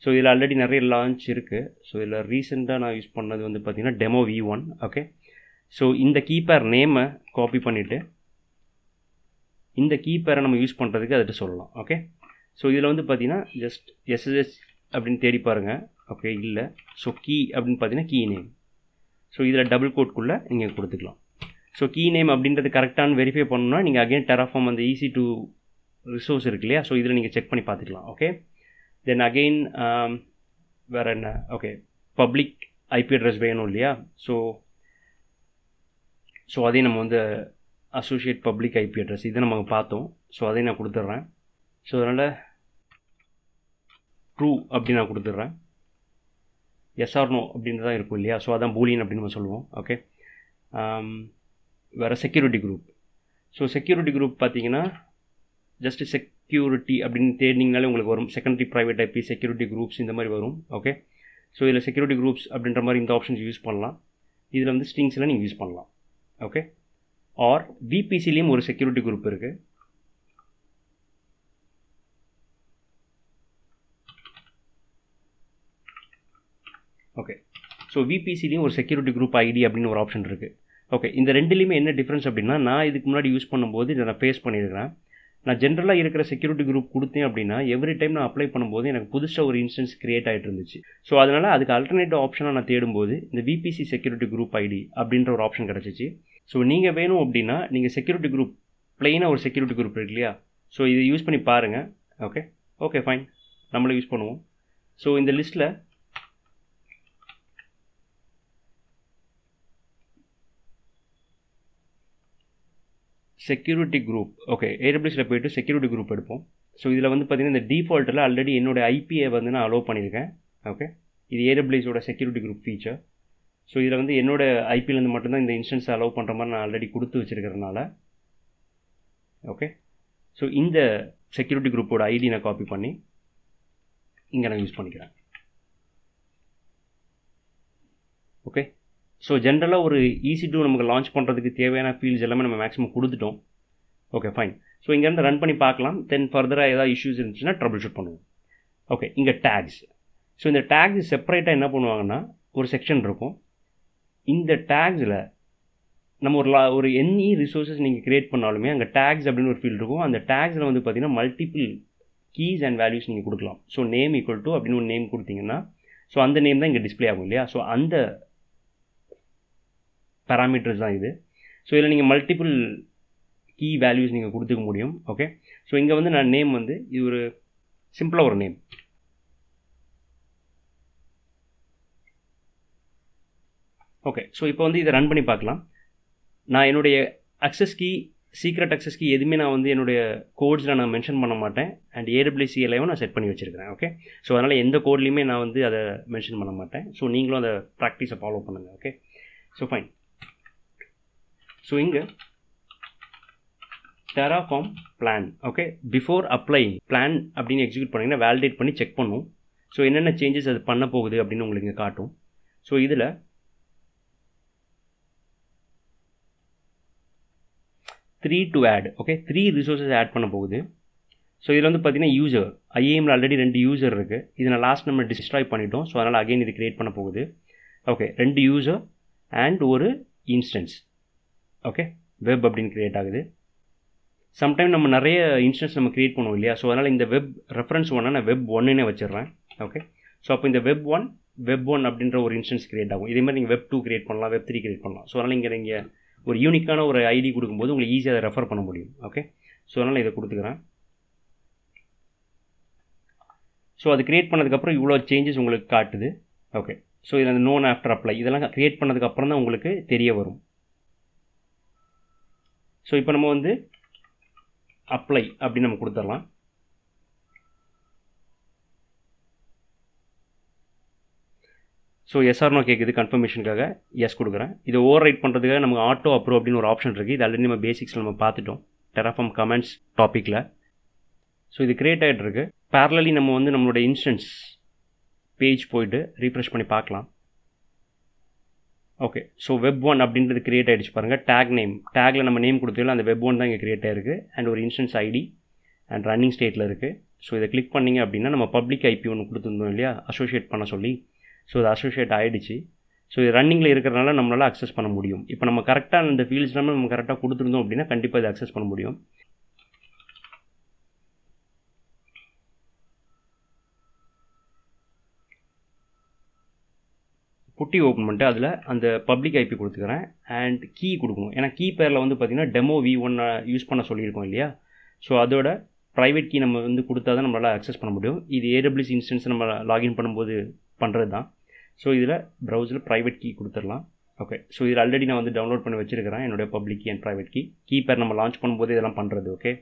ஸோ இதில் ஆல்ரெடி நிறைய லான்ச் இருக்குது. ஸோ இதில் ரீசெண்டாக நான் யூஸ் பண்ணது வந்து பார்த்திங்கன்னா டெமோ V1. ஓகே, ஸோ இந்த கீ பேர் நேமை காப்பி பண்ணிவிட்டு இந்த கீ பேரை நம்ம யூஸ் பண்ணுறதுக்கு அதுட்டு சொல்லலாம். ஓகே, ஸோ இதில் வந்து பார்த்திங்கன்னா ஜஸ்ட் SSH அப்படின்னு தேடி பாருங்கள். ஓகே, இல்லை. ஸோ கீ அப்படின்னு பார்த்தீங்கன்னா கீ நேம். ஸோ இதில் டபுள் கோட்குள்ளே நீங்கள் கொடுத்துக்கலாம். ஸோ கீ நேம் அப்படின்றது கரெக்டானு வெரிஃபை பண்ணணும்னா நீங்கள் அகெயின் டெராஃபார்ம் அந்த EC2 ரிசோர்ஸ் இருக்கு இல்லையா. ஸோ இதில் நீங்கள் செக் பண்ணி பார்த்துக்கலாம். ஓகே, தென் அகெயின் வேறு என்ன? ஓகே, பப்ளிக் IP அட்ரஸ் வேணும் இல்லையா. ஸோ அதையும் நம்ம வந்து அசோசியேட் பப்ளிக் IP அட்ரஸ் இதை நம்ம பார்த்தோம். ஸோ அதையும் நான் கொடுத்துட்றேன். ஸோ அதனால் ட்ரூ அப்படின்னு நான் கொடுத்துட்றேன். எஸ் ஆர் நோ அப்படின்றதான் இருக்கும் இல்லையா. ஸோ அதான் பூலியன் அப்படின்னு நம்ம சொல்லுவோம். ஓகே, வேறு security group. So security group பார்த்தீங்கன்னா ஜஸ்ட் செக்யூரிட்டி அப்படின்னு தேடினீங்கனாலே உங்களுக்கு வரும். Secondary private IP security groups இந்த மாதிரி வரும். ஓகே, ஸோ இதில் செக்யூரிட்டி குரூப்ஸ் அப்படின்ற மாதிரி இந்த ஆப்ஷன்ஸ் யூஸ் பண்ணலாம். இதில் வந்து ஸ்ட்ரிங்ஸில் நீங்கள் யூஸ் பண்ணலாம். ஓகே, ஆர் VPCலேயும் ஒரு செக்யூரிட்டி குரூப் இருக்குது. ஓகே, ஸோ VPCலேயும் ஒரு செக்யூரிட்டி குரூப் ID அப்படின்னு ஒரு ஆப்ஷன் இருக்குது. ஓகே, இந்த ரெண்டுலேயுமே என்ன டிஃப்ரென்ஸ் அப்படின்னா நான் இதுக்கு முன்னாடி யூஸ் பண்ணும்போது இதை நான் ஃபேஸ் பண்ணியிருக்கிறேன். நான் ஜென்ரலாக இருக்கிற செக்யூரிட்டி குரூப் கொடுத்தேன் அப்படின்னா எவ்ரி டைம் நான் அப்ளை பண்ணும்போது எனக்கு புதுசாக ஒரு இன்ஸ்டன்ஸ் கிரியேட் ஆகிட்டு இருந்துச்சு. ஸோ அதனால் அதுக்கு அல்டர்னேட்டிவ் ஆப்ஷனாக நான் தேடும்போது இந்த VPC செக்யூரிட்டி குரூப் ID அப்படின்ற ஒரு ஆப்ஷன் கிடச்சிச்சு. ஸோ நீங்கள் வேணும் அப்படின்னா நீங்கள் செக்யூரிட்டி குரூப் ப்ளெயினாக ஒரு செக்யூரிட்டி குரூப் இருக்கு இல்லையா. ஸோ இதை யூஸ் பண்ணி பாருங்கள். ஓகே, ஓகே ஃபைன், நம்மளே யூஸ் பண்ணுவோம். ஸோ இந்த லிஸ்ட்டில் செக்யூரிட்டி குரூப். ஓகே, AWSல போய்ட்டு செக்யூரிட்டி குரூப் எடுப்போம். ஸோ இதில் வந்து பார்த்திங்கன்னா இந்த டிஃபால்ட்டில் ஆல்ரெடி என்னோடய IPயை வந்து நான் அலோவ் பண்ணியிருக்கேன். ஓகே, இது AWSோட செக்யூரிட்டி குரூப் ஃபீச்சர். ஸோ இதில் வந்து என்னோடய IPலேருந்து மட்டும்தான் இந்த இன்ஸ்டன்ஸை அலோவ் பண்ணுற மாதிரி நான் ஆல்ரெடி கொடுத்து வச்சுருக்கிறதுனால ஓகே, ஸோ இந்த செக்யூரிட்டி குரூப்போட ID நான் காப்பி பண்ணி இங்கே நான் யூஸ் பண்ணிக்கிறேன். ஓகே, ஸோ ஜென்ரலாக ஒரு EC2 நமக்கு லான்ச் பண்ணுறதுக்கு தேவையான ஃபீல்ட்ஸ் எல்லாமே நம்ம மேக்ஸிமம் கொடுத்துட்டோம். Okay fine. ஸோ இங்கேருந்து ரன் பண்ணி பார்க்கலாம். தென் ஃபர்தராக ஏதாவது இஷ்யூஸ் இருந்துச்சுன்னா ட்ரபிள் ஷூட் பண்ணுவோம். ஓகே, இங்கே டேக்ஸ். ஸோ இந்த டேக்ஸ் செப்பரேட்டாக என்ன பண்ணுவாங்கன்னா ஒரு செக்ஷன் இருக்கும். இந்த டேக்ஸில் நம்ம ஒரு எனி ரிசோர்ஸஸ் நீங்கள் க்ரியேட் பண்ணாலுமே அங்கே டேக்ஸ் அப்படின்னு ஒரு ஃபீல்டு இருக்கும். அந்த டேக்ஸில் வந்து பார்த்திங்கன்னா மல்டிபிள் கீஸ் அண்ட் வேல்யூஸ் நீங்கள் கொடுக்கலாம். ஸோ நேம் ஈக்குவல் டு அப்படின்னு ஒரு நேம் கொடுத்தீங்கன்னா ஸோ அந்த நேம் தான் இங்கே டிஸ்பிளே ஆகும் இல்லையா. ஸோ அந்த பேராமீட்டர்ஸ் தான் இது. ஸோ இதில் நீங்கள் மல்டிபிள் கீ வேல்யூஸ் நீங்கள் கொடுத்துக்க முடியும். ஓகே, ஸோ இங்கே வந்து நான் நேம் வந்து இது ஒரு சிம்பிளாக ஒரு நேம். ஓகே, ஸோ இப்போ வந்து இதை ரன் பண்ணி பார்க்கலாம். நான் என்னுடைய access key secret access key எதுவுமே நான் வந்து என்னுடைய கோட்ஸில் நான் மென்ஷன் பண்ண மாட்டேன். அண்ட் AWS CLI நான் செட் பண்ணி வச்சுருக்கிறேன். ஓகே, ஸோ அதனால் எந்த கோட்லேயுமே நான் வந்து அதை மென்ஷன் பண்ண மாட்டேன். ஸோ நீங்களும் அதை ப்ராக்டிஸை ஃபாலோ பண்ணுங்கள். Okay, so fine. ஸோ இங்கே Terraform plan. Okay, before applying plan அப்படின்னு எக்ஸிக்யூட் பண்ணிங்கன்னா வேலிடேட் பண்ணி செக் பண்ணும். ஸோ என்னென்ன சேஞ்சஸ் அது பண்ண போகுது அப்படின்னு உங்களுக்கு இங்கே காட்டும். ஸோ இதில் 3 to add. Okay, 3 resources add பண்ண போகுது. ஸோ இதில் வந்து பார்த்தீங்கன்னா யூசர் IAMல ஆல்ரெடி 2 யூசர் இருக்குது. இதை நான் லாஸ்ட் நம்ம டிஸ்ட்ராய் பண்ணிட்டோம். ஸோ அதனால் அகைன் இது கிரியேட் பண்ண போகுது. ஓகே, 2 யூசர் அண்ட் ஒரு இன்ஸ்டன்ஸ். ஓகே, வெப் அப்படின்னு கிரியேட் ஆகுது. சம்டைம் நம்ம நிறைய இன்ஸ்டன்ஸ் நம்ம கிரியேட் பண்ணுவோம் இல்லையா. ஸோ அதனால் இந்த வெப் ரெஃபரன்ஸ் ஒன்னை நான் வெப் 1னே வச்சிடுறேன். ஓகே, ஸோ அப்போ இந்த வெப் ஒன் அப்படின்ற ஒரு இன்ஸ்டன்ஸ் கிரியேட் ஆகும். இதே மாதிரி நீங்கள் வெப் 2 கிரியேட் பண்ணலாம், வெப் 3 கிரியேட் பண்ணலாம். ஸோ அதனால் இங்கே நீங்கள் ஒரு யூனிக்கான ஒரு ID கொடுக்கும்போது உங்களுக்கு ஈஸியாக அதை ரெஃபர் பண்ண முடியும். ஓகே, ஸோ அதனால் இதை கொடுத்துக்கிறேன். ஸோ அது க்ரியேட் பண்ணதுக்கப்புறம் இவ்வளோ சேஞ்சஸ் உங்களுக்கு காட்டுது. ஓகே, ஸோ இதில் அந்த நோன் ஆஃப்டர் அப்ளை இதெல்லாம் க்ரியேட் பண்ணதுக்கப்புறம் தான் உங்களுக்கு தெரிய வரும். ஸோ இப்போ நம்ம வந்து அப்ளை அப்படின்னு நம்ம கொடுத்துடலாம். ஸோ எஸ்ஆர்னோ கேட்குது கன்ஃபர்மேஷனுக்காக எஸ் கொடுக்குறேன். இதை ஓவர் ரைட் பண்ணுறதுக்காக நமக்கு ஆட்டோ அப்ரூவ் அப்படின்னு ஒரு ஆப்ஷன் இருக்குது. இது ஆல்ரெடி நம்ம பேசிக்ஸில் நம்ம பார்த்துட்டோம் டெராஃபார்ம் கமெண்ட்ஸ் டாப்பிக்கில். ஸோ இது க்ரியேட் ஆகிட்டு இருக்கு. பேரலலி நம்ம வந்து நம்மளோட இன்ஸ்டன்ஸ் பேஜ் போயிட்டு ரீஃப்ரெஷ் பண்ணி பார்க்கலாம். ஓகே, ஸோ Web1 அப்படின்றது க்ரியேட் ஆகிடுச்சு பாருங்கள். டேக்கில் நம்ம நேம் கொடுத்ததில்ல, அந்த Web1 தான் இங்கே க்ரியேட் ஆகிருக்கு. அண்ட் ஒரு இன்ஸ்டன்ஸ் ஐடி அண்ட் ரன்னிங் ஸ்டேட்டில் இருக்குது. ஸோ இதை கிளிக் பண்ணிங்க அப்படின்னா நம்ம பப்ளிக் ஐபி ஒன்று கொடுத்துருந்தோம் இல்லையா, அசோசியேட் பண்ண சொல்லி. ஸோ இது அசோசியேட் ஆகிடுச்சு. ஸோ இது ரன்னிங்கில் இருக்கிறனால நம்மளால் அக்சஸ் பண்ண முடியும். இப்போ நம்ம கரெக்டாக இந்த ஃபீல்ட்ஸ்லாம் நம்ம கரெக்டாக கொடுத்துருந்தோம் அப்படின்னா கண்டிப்பாக இதை அக்சஸ் பண்ண முடியும். புட்டி ஓப்பன் பண்ணிட்டு அதில் அந்த பப்ளிக் ஐபி கொடுத்துக்கிறேன் அண்ட் கீ கொடுக்கணும். ஏன்னா கீ பேரில் வந்து பார்த்திங்கன்னா டெமோ V1 யூஸ் பண்ண சொல்லியிருக்கோம் இல்லையா. ஸோ அதோட ப்ரைவேட் கீ நம்ம வந்து கொடுத்தா தான் நம்மளால் அக்சஸ் பண்ண முடியும். இது AWS இன்ஸ்டன்ஸ் நம்ம லாகின் பண்ணும்போது பண்ணுறது தான். ஸோ இதில் ப்ரௌசரில் ப்ரைவேட் கீ கொடுத்துடலாம். ஓகே, ஸோ இதில் ஆல்ரெடி நான் வந்து டவுன்லோட் பண்ணி வச்சுருக்கிறேன் என்னுடைய public key and private key pair நம்ம லான்ச் பண்ணும்போது இதெல்லாம் பண்ணுறது. ஓகே,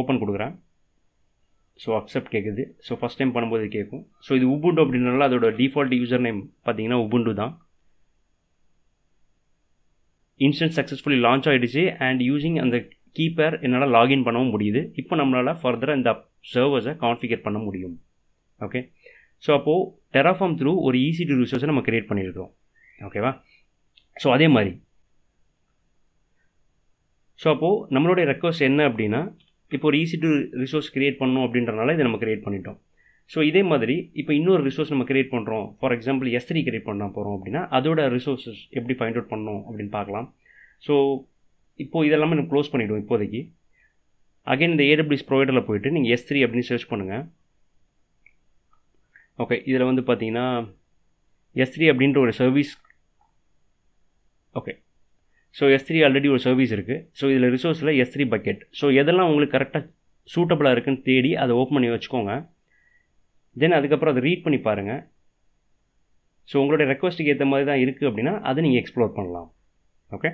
ஓப்பன் கொடுக்குறேன். ஸோ அக்செப்ட் கேட்குது. ஸோ ஃபஸ்ட் டைம் பண்ணும்போது கேட்கும். ஸோ இது உபுண்டு அப்படின்றனால அதோட டிஃபால்ட் யூசர் நேம் பார்த்தீங்கன்னா உபுண்டு தான். இன்ஸ்டன்ஸ் சக்ஸஸ்ஃபுல்லி லான்ச் ஆகிடுச்சு அண்ட் யூஸிங் அந்த கீப்பேர் என்னால் லாகின் பண்ணவும் முடியுது. இப்போ நம்மளால் ஃபர்தராக இந்த சர்வர்ஸை கான்ஃபிகர் பண்ண முடியும். ஓகே, ஸோ அப்போது டெராஃபார்ம் த்ரூ ஒரு EC2 ரிசோர்ஸை நம்ம க்ரியேட் பண்ணியிருக்கோம். ஓகேவா. ஸோ அதே மாதிரி ஸோ அப்போது நம்மளுடைய ரெக்வஸ்ட் என்ன அப்படின்னா, இப்போ ஒரு EC2 ரிசோர்ஸ் க்ரியேட் பண்ணணும் அப்படின்றனால இதை நம்ம க்ரியேட் பண்ணிட்டோம். ஸோ இதே மாதிரி இப்போ இன்னொரு ரிசோர்ஸ் நம்ம க்ரியேட் பண்ணுறோம். ஃபார் எக்ஸாம்பிள் S3 க்ரியேட் பண்ண போகிறோம் அப்படின்னா அதோட ரிசோர்ஸஸ் எப்படி ஃபைண்ட் அவுட் பண்ணணும் அப்படின்னு பார்க்கலாம். ஸோ இப்போது இதெல்லாமே நம்ம க்ளோஸ் பண்ணிவிடுவோம் இப்போதைக்கு. அகைன் இந்த AWS ப்ரொவைடரில் போய்ட்டு நீங்கள் S3 அப்படின்னு சர்ச் பண்ணுங்கள். ஓகே, இதில் வந்து பார்த்தீங்கன்னா S3 அப்படின்ற ஒரு service. Okay, so S3 already ஒரு சர்வீஸ் இருக்குது. ஸோ இதில் ரிசோர்ஸில் S3 பக்கெட். ஸோ எதெல்லாம் உங்களுக்கு கரெக்டாக சூட்டபுளாக இருக்குன்னு தேடி அதை ஓப்பன் பண்ணி வச்சுக்கோங்க. தென் அதுக்கப்புறம் அதை ரீட் பண்ணி பாருங்கள். ஸோ உங்களுடைய ரெக்வஸ்ட்டுக்கு ஏற்ற மாதிரி தான் இருக்குது அப்படின்னா அதை நீங்கள் எக்ஸ்ப்ளோர் பண்ணலாம். ஓகே,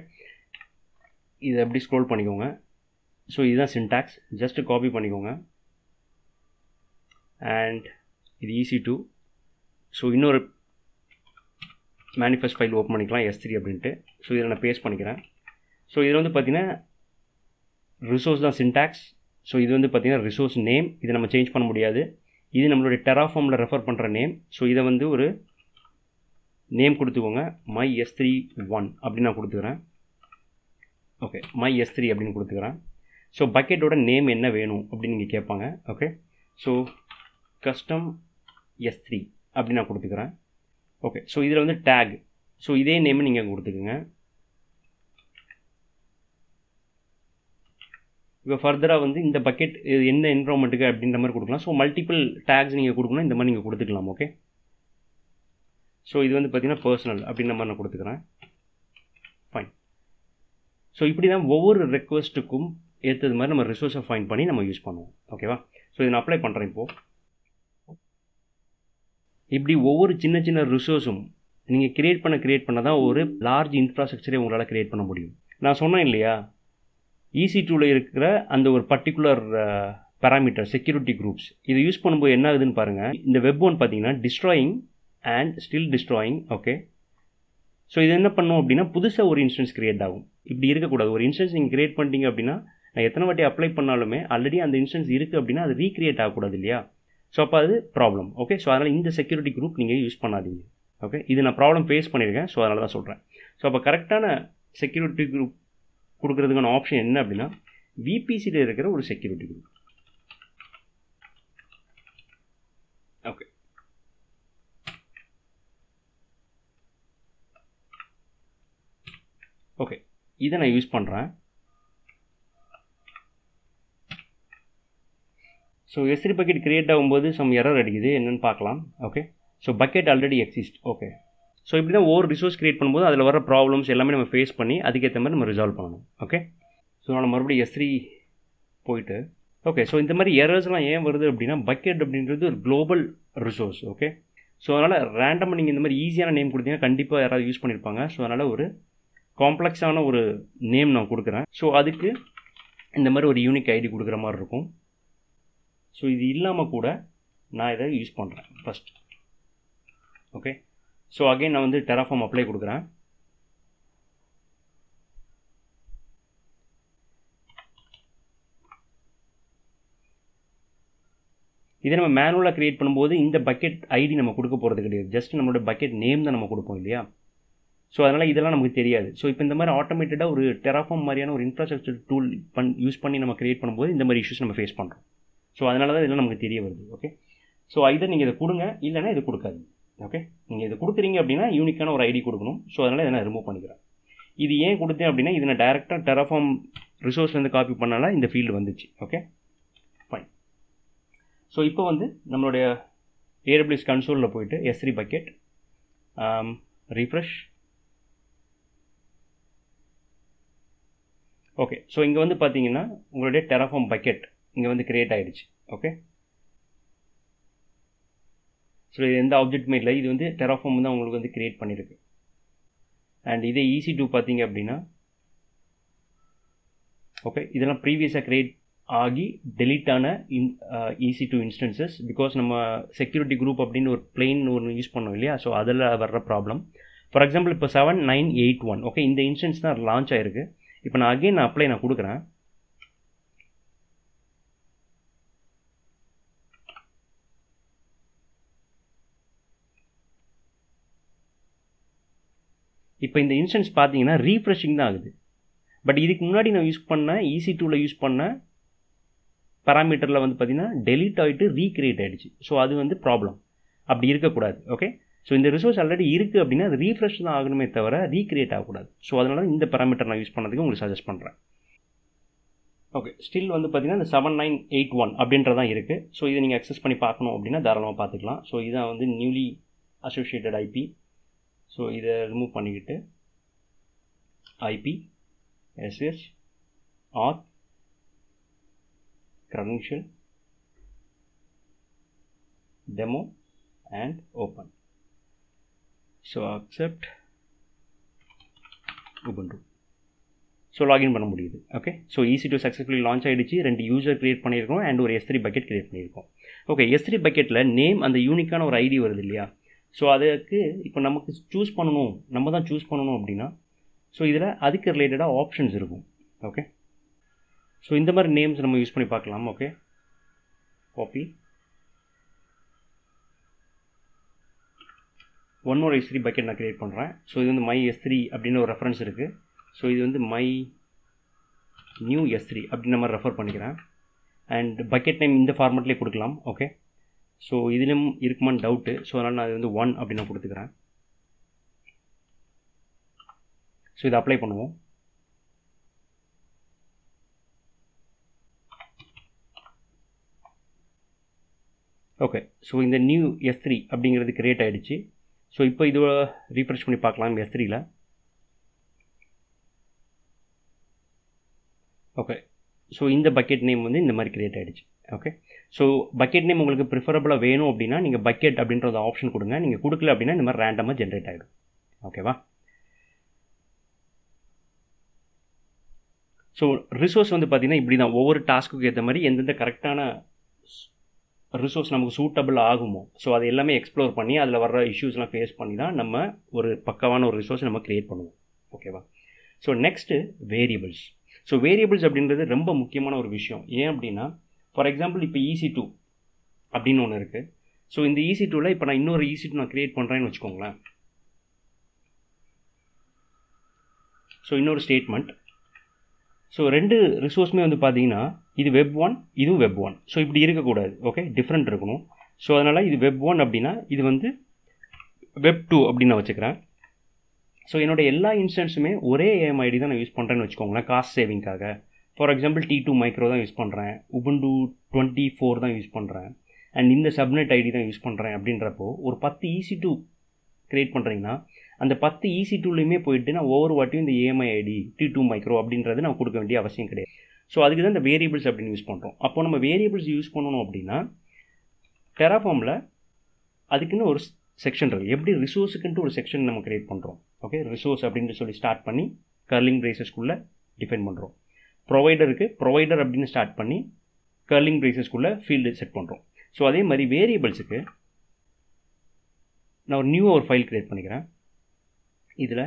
இதை எப்படி ஸ்க்ரோல் பண்ணிக்கோங்க. ஸோ இதுதான் சின்டாக்ஸ். ஜஸ்ட்டு காப்பி பண்ணிக்கோங்க அண்ட் இது EC2. ஸோ இன்னொரு மேனிஃபெஸ்ட் ஃபைல் ஓப்பன் பண்ணிக்கலாம் S3 அப்படின்ட்டு. ஸோ இதில் நான் பேஸ்ட் பண்ணிக்கிறேன். ஸோ இதில் வந்து பார்த்திங்கன்னா ரிசோர்ஸ் தான் சின்டாக்ஸ். ஸோ இது வந்து பார்த்திங்கன்னா ரிசோர்ஸ் நேம். இதை நம்ம சேஞ்ச் பண்ண முடியாது. இது நம்மளுடைய டெராஃபார்மில் ரெஃபர் பண்ணுற நேம். ஸோ இதை வந்து ஒரு நேம் கொடுத்துக்கோங்க. MyS3 1 அப்படின்னு நான் கொடுத்துக்கிறேன். ஓகே, MyS3 அப்படின்னு கொடுத்துக்கிறேன். ஸோ பக்கெட்டோட நேம் என்ன வேணும் அப்படின்னு நீங்கள் கேட்பாங்க. ஓகே, ஸோ கஸ்டம் S3 அப்படின்னு நான் கொடுத்துக்கிறேன். ஓகே, ஸோ இதில் வந்து டேக். ஸோ இதே நேம் நீங்கள் கொடுத்துக்குங்க. இப்போ ஃபர்தராக வந்து இந்த பக்கெட் என்ன என்விரான்மெண்ட்டுக்கு அப்படின்ற மாதிரி கொடுக்கலாம். ஸோ மல்டிபிள் டேக்ஸ் நீங்கள் கொடுக்கணும், இந்த மாதிரி நீங்கள் கொடுத்துக்கலாம். ஓகே, ஸோ இது வந்து பார்த்தீங்கன்னா பர்சனல் அப்படின்ற மாதிரி நான் கொடுத்துக்கிறேன். ஃபைன். ஸோ இப்படி தான் ஒவ்வொரு ரெக்வஸ்ட்டுக்கும் ஏற்றது மாதிரி நம்ம ரிசோர்ஸை ஃபைண்ட் பண்ணி நம்ம யூஸ் பண்ணுவோம். ஓகேவா. ஸோ இதை நான் அப்ளை பண்ணுறேன். இப்போது இப்படி ஒவ்வொரு சின்ன சின்ன ரிசோர்ஸும் நீங்கள் க்ரியேட் பண்ண தான் ஒரு லார்ஜ் இன்ஃப்ராஸ்ட்ரக்சரே உங்களால் க்ரியேட் பண்ண முடியும். நான் சொன்னேன் இல்லையா, EC2ல இருக்கிற அந்த ஒரு பர்டிகுலர் பேராமீட்டர் செக்யூரிட்டி குரூப்ஸ் இதை யூஸ் பண்ணும்போது என்ன ஆகுதுன்னு பாருங்கள். இந்த Web1 பார்த்தீங்கன்னா destroying and still destroying. Okay, so இது என்ன பண்ணும் அப்படின்னா புதுசாக ஒரு இன்ஸ்டன்ஸ் க்ரியேட் ஆகும். இப்படி இருக்கக்கூடாது. ஒரு இன்ஸ்டன்ஸ் நீங்கள் க்ரியேட் பண்ணிட்டீங்க அப்படின்னா நான் எத்தனை வாட்டி அப்ளை பண்ணாலுமே ஆல்ரெடி அந்த இன்ஸ்டன்ஸ் இருக்குது அப்படின்னா அது ரீக்ரியேட் ஆகக்கூடாது இல்லையா. ஸோ அப்போ அது ப்ராப்ளம். ஓகே, ஸோ அதனால் இந்த செக்யூரிட்டி குரூப் நீங்கள் யூஸ் பண்ணாதீங்க. ஓகே, இது நான் ப்ராப்ளம் ஃபேஸ் பண்ணியிருக்கேன். ஸோ அதனால தான் சொல்கிறேன். ஸோ அப்போ கரெக்டான செக்யூரிட்டி குரூப் கொடுக்குறதுக்கான ஆப்ஷன் என்ன அப்படின்னா VPCயில் இருக்கிற ஒரு செக்யூரிட்டி குரூப். ஓகே, ஓகே, இதை நான் யூஸ் பண்ணுறேன். ஸோ S3 பக்கெட் க்ரியேட் ஆகும்போது சம் எரர் அடிக்குது, என்னென்னு பார்க்கலாம். Okay, so bucket already exist. Okay, so இப்படி தான் ஒவ்வொரு ரிசோர்ஸ் க்ரியேட் பண்ணும்போது அதில் வர ப்ராப்ளம்ஸ் எல்லாமே நம்ம ஃபேஸ் பண்ணி அதுக்கேற்ற மாதிரி நம்ம ரிசால்வ் பண்ணணும். ஓகே, நான் மறுபடியும் S3 போயிட்டு ஓகே. ஸோ இந்த மாதிரி எரர்ஸ்லாம் ஏன் வருது அப்படின்னா பக்கெட் அப்படின்றது ஒரு குளோபல் ரிசோர்ஸ். ஓகே. ஸோ அதனால் ரேண்டமாக நீங்கள் இந்த மாதிரி ஈஸியான நேம் கொடுத்தீங்கன்னா கண்டிப்பாக யாராவது யூஸ் பண்ணியிருப்பாங்க. ஸோ அதனால் ஒரு காம்ப்ளெக்ஸான ஒரு நேம் நான் கொடுக்குறேன். ஸோ அதுக்கு இந்த மாதிரி ஒரு யூனிக் ஐடி கொடுக்குற மாதிரி இருக்கும். ஸோ இது இல்லாமல் கூட நான் இதை யூஸ் பண்ணுறேன் ஃபஸ்ட். ஓகே. ஸோ அகைன் நான் வந்து டெராஃபார்ம் அப்ளை கொடுக்குறேன். இதை நம்ம மேனுவலாக க்ரியேட் பண்ணும்போது இந்த பக்கெட் ஐடி நம்ம கொடுக்க போகிறது கிடையாது. ஜஸ்ட் நம்மளோட பக்கெட் நேம் தான் நம்ம கொடுப்போம் இல்லையா. ஸோ அதனால் இதெல்லாம் நமக்கு தெரியாது. ஸோ இப்போ இந்த மாதிரி ஆட்டோமேட்டடாக ஒரு டெராஃபார்ம் மாதிரியான ஒரு இன்ஃப்ராஸ்ட்ரக்சர் டூல் யூஸ் பண்ணி நம்ம க்ரியேட் பண்ணும்போது இந்த மாதிரி இஷ்யூஸ் நம்ம ஃபேஸ் பண்ணுறோம். ஸோ அதனால தான் இதெல்லாம் நமக்கு தெரிய வருது. ஓகே. ஸோ இதை நீங்கள் இதை கொடுங்க, இல்லைனா இது கொடுக்காது. ஓகே. நீங்கள் இதை கொடுக்குறீங்க அப்படின்னா யூனிக்கான ஒரு ஐடி கொடுக்கணும். ஸோ அதனால் இதை நான் ரிமூவ் பண்ணிக்கிறேன். இது ஏன் கொடுத்தேன் அப்படின்னா இது நான் டேரெக்டாக டெராஃபார்ம் ரிசோர்ஸ்லேருந்து காப்பி பண்ணால இந்த ஃபீல்டு வந்துச்சு. Okay fine. ஸோ இப்போ வந்து நம்மளுடைய AWS கன்சோலில் போயிட்டு S3 bucket refresh. Okay. So இங்கே வந்து பார்த்தீங்கன்னா உங்களுடைய டெராஃபார்ம் பக்கெட் இங்கே வந்து க்ரியேட் ஆகிடுச்சு. ஓகே. ஸோ இது எந்த ஆப்ஜெக்ட்டுமே இல்லை, இது வந்து டெராஃபார்ம் தான் உங்களுக்கு வந்து க்ரியேட் பண்ணியிருக்கு. அண்ட் இதே EC2 பார்த்தீங்க அப்படின்னா ஓகே இதெல்லாம் ப்ரீவியஸாக க்ரியேட் ஆகி டெலீட் ஆன EC2 இன்ஸ்டன்சஸ். பிகாஸ் நம்ம செக்யூரிட்டி குரூப் அப்படின்னு ஒரு பிளெயின் ஒன்று யூஸ் பண்ணோம் இல்லையா. ஸோ அதில் வர்ற ப்ராப்ளம். ஃபார் எக்ஸாம்பிள் இப்போ 7981 ஓகே இந்த இன்ஸ்டன்ஸ் தான் லான்ச் ஆகிருக்கு. இப்போ நான் அகெயின் நான் அப்ளை நான் கொடுக்குறேன். இப்போ இந்த இன்ஸ்டன்ஸ் பார்த்தீங்கன்னா ரீஃப்ரெஷிங் தான் ஆகுது. பட் இதுக்கு முன்னாடி நான் யூஸ் பண்ண EC2வில் யூஸ் பண்ண பேராமீட்டரில் வந்து பார்த்தீங்கன்னா டெலீட் ஆகிட்டு ரீக்ரியேட் ஆகிடுச்சு. ஸோ அது வந்து ப்ராப்ளம். அப்படி இருக்கக்கூடாது. ஓகே. ஸோ இந்த ரிசோர்ஸ் ஆல்ரெடி இருக்குது அப்படின்னா அது ரீஃப்ரெஷ் தான் ஆகணுமே தவிர ரீக்ரியேட் ஆகக்கூடாது. ஸோ அதனால இந்த பேராமீட்டர் நான் யூஸ் பண்ணதுக்கு உங்களுக்கு சஜஸ்ட் பண்ணுறேன். ஓகே. ஸ்டில் வந்து பார்த்தீங்கன்னா இந்த 7981 அப்படின்றதான் இருக்குது. ஸோ இதை நீங்கள் அக்சஸ் பண்ணி பார்க்கணும் அப்படின்னா தாராளமாக பார்த்துக்கலாம். ஸோ இதான் வந்து நியூலி அசோசியேட்டட் IP. ஸோ இதை ரிமூவ் பண்ணிக்கிட்டு IP SH auth credential demo and open. So accept Ubuntu. So login பண்ண முடியுது. Okay. So EC2 successfully launch ஆகிடுச்சு. 2 யூசர் க்ரியேட் பண்ணியிருக்கோம் அண்ட் ஒரு S3 பக்கெட் க்ரியேட் பண்ணியிருக்கோம். ஓகே. S3 பக்கெட்டில் நேம் அந்த யூனிக்கான ஒரு ஐடி வருது இல்லையா. ஸோ அதுக்கு இப்போ நமக்கு சூஸ் பண்ணணும், நம்ம தான் சூஸ் பண்ணணும் அப்படின்னா ஸோ இதில் அதுக்கு ரிலேட்டடாக ஆப்ஷன்ஸ் இருக்கும். ஓகே. ஸோ இந்த மாதிரி நேம்ஸ் நம்ம யூஸ் பண்ணி பார்க்கலாம். Okay. Copy one more S3 bucket நான் க்ரியேட் பண்ணுறேன். ஸோ இது வந்து மை S3 அப்படின்னு ஒரு ரெஃபரன்ஸ் இருக்குது. ஸோ இது வந்து மை நியூ S3 அப்படின்னு நம்ம ரெஃபர் பண்ணிக்கிறேன். அண்ட் பக்கெட் நேம் இந்த ஃபார்மெட்லேயே கொடுக்கலாம். ஓகே. ஸோ இதிலும் இருக்குமான்னு டவுட்டு. ஸோ அதனால் நான் இது வந்து 1 அப்படின்னு நான் கொடுத்துக்கிறேன். ஸோ இதை அப்ளை பண்ணுவோம். ஓகே. ஸோ இந்த நியூ S3 அப்படிங்கிறது க்ரியேட் ஆகிடுச்சு. ஸோ இப்போ இது ரீஃப்ரெஷ் பண்ணி பார்க்கலாம் S3யில். ஓகே. ஸோ இந்த பக்கெட் நேம் வந்து இந்த மாதிரி க்ரியேட் ஆகிடுச்சு. ஓகே. ஸோ பக்கெட் நேம் உங்களுக்கு ப்ரிஃபரபுளாக வேணும் அப்படின்னா நீங்கள் பக்கெட் அப்படின்றத ஆப்ஷன் கொடுங்க. நீங்கள் கொடுக்கல அப்படின்னா இந்த மாதிரி ரேண்டமாக ஜென்ரேட் ஆகிடும். ஓகேவா. ஸோ ரிசோர்ஸ் வந்து பார்த்திங்கன்னா இப்படி தான் ஒவ்வொரு டாஸ்க்குக்கு ஏற்ற மாதிரி எந்தெந்த கரெக்டான ரிசோர்ஸ் நமக்கு சூட்டபிள் ஆகுமோ ஸோ அது எல்லாமே எக்ஸ்ப்ளோர் பண்ணி அதில் வர்ற இஷ்யூஸ்லாம் ஃபேஸ் பண்ணி தான் நம்ம ஒரு பக்காவான ஒரு ரிசோர்ஸை நம்ம க்ரியேட் பண்ணுவோம். ஓகேவா. So next variables. So variables அப்படின்றது ரொம்ப முக்கியமான ஒரு விஷயம். ஏன் அப்படின்னா ஃபார் எக்ஸாம்பிள் இப்போ EC2 அப்படின்னு ஒன்று இருக்குது. ஸோ இந்த EC2வில் இப்போ நான் இன்னொரு EC2 நான் க்ரியேட் பண்ணுறேன்னு வச்சுக்கோங்களேன். ஸோ இன்னொரு ஸ்டேட்மெண்ட். ஸோ 2 ரிசோர்ஸுமே வந்து பார்த்தீங்கன்னா இது Web1 இதுவும் Web1. ஸோ இப்படி இருக்கக்கூடாது. ஓகே. டிஃப்ரெண்ட் இருக்கணும். ஸோ அதனால் இது Web1 அப்படின்னா இது வந்து Web2 அப்படின்னு நான் வச்சுக்கிறேன். ஸோ என்னோடய எல்லா இன்ஸ்டன்ஸுமே ஒரே AMID தான் நான் யூஸ் பண்ணுறேன்னு வச்சுக்கோங்களேன் காஸ்ட் சேவிங்காக. ஃபார் எக்ஸாம்பிள் T2 மைக்ரோ தான் யூஸ் பண்ணுறேன், Ubuntu 24 தான் யூஸ் பண்ணுறேன், அண்ட் இந்த சப்நெட் ஐடி தான் யூஸ் பண்ணுறேன். அப்படின்றப்போ ஒரு 10 EC2 க்ரியேட் பண்ணுறீங்கன்னா அந்த 10 EC2லையுமே போயிட்டு நான் ஒவ்வொரு வாட்டியும் இந்த AMI ID T2 மைக்ரோ அப்படின்றது நான் கொடுக்க வேண்டிய அவசியம் கிடையாது. ஸோ அதுக்கு தான் இந்த வேரியபிள்ஸ் அப்படின்னு யூஸ் பண்ணுறோம். அப்போ நம்ம வேரியபிள்ஸ் யூஸ் பண்ணணும் அப்படின்னா டெராஃபார்மில் அதுக்குன்னு ஒரு செக்ஷன் இருக்குது. எப்படி ரிசோர்ஸுக்குன்ட்டு ஒரு செக்ஷன் நம்ம கிரியேட் பண்ணுறோம். ஓகே, ரிசோர்ஸ் அப்படின்னு சொல்லி ஸ்டார்ட் பண்ணி கர்லிங் பிரேசஸ்க்குள்ளே டிஃபைன் பண்ணுறோம். ப்ரொவைடருக்கு ப்ரொவைடர் அப்படின்னு ஸ்டார்ட் பண்ணி கர்லிங் பிரேசஸ்க்குள்ளே ஃபீல்டு செட் பண்ணுறோம். ஸோ அதே மாதிரி வேரியபிள்ஸுக்கு நான் ஒரு நியூவாக ஒரு ஃபைல் கிரியேட் பண்ணிக்கிறேன். இதில்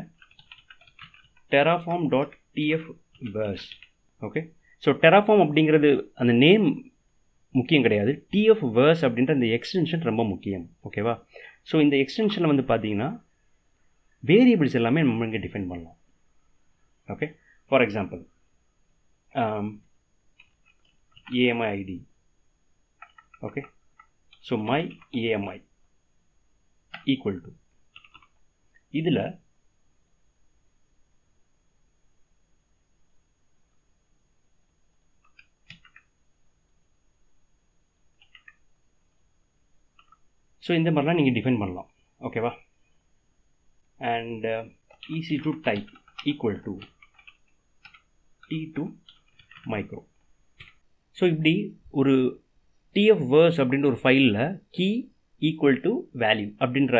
terraform.tf-vers. ஓகே, ஸோ terraform அப்படிங்கிறது அந்த நேம் முக்கியம் கிடையாது. TF-vers அப்படின்ற அந்த எக்ஸ்டென்ஷன் ரொம்ப முக்கியம். ஓகேவா? ஸோ இந்த எக்ஸ்டென்ஷனில் வந்து பார்த்தீங்கன்னா வேரியபிள்ஸ் எல்லாமே நம்ம இங்கே டிஃபைன் பண்ணலாம். Okay, for example AMI ID. Okay, so my AMI equal to இதில் ஸோ இந்த மாதிரிலாம் நீங்கள் டிஃபைன் பண்ணலாம். ஓகேவா? And EC2 type equal to T2 micro. So இப்படி ஒரு TF-vers அப்படின்ற ஒரு ஃபைலில் கீ ஈக்குவல் டு வேல்யூ அப்படின்ற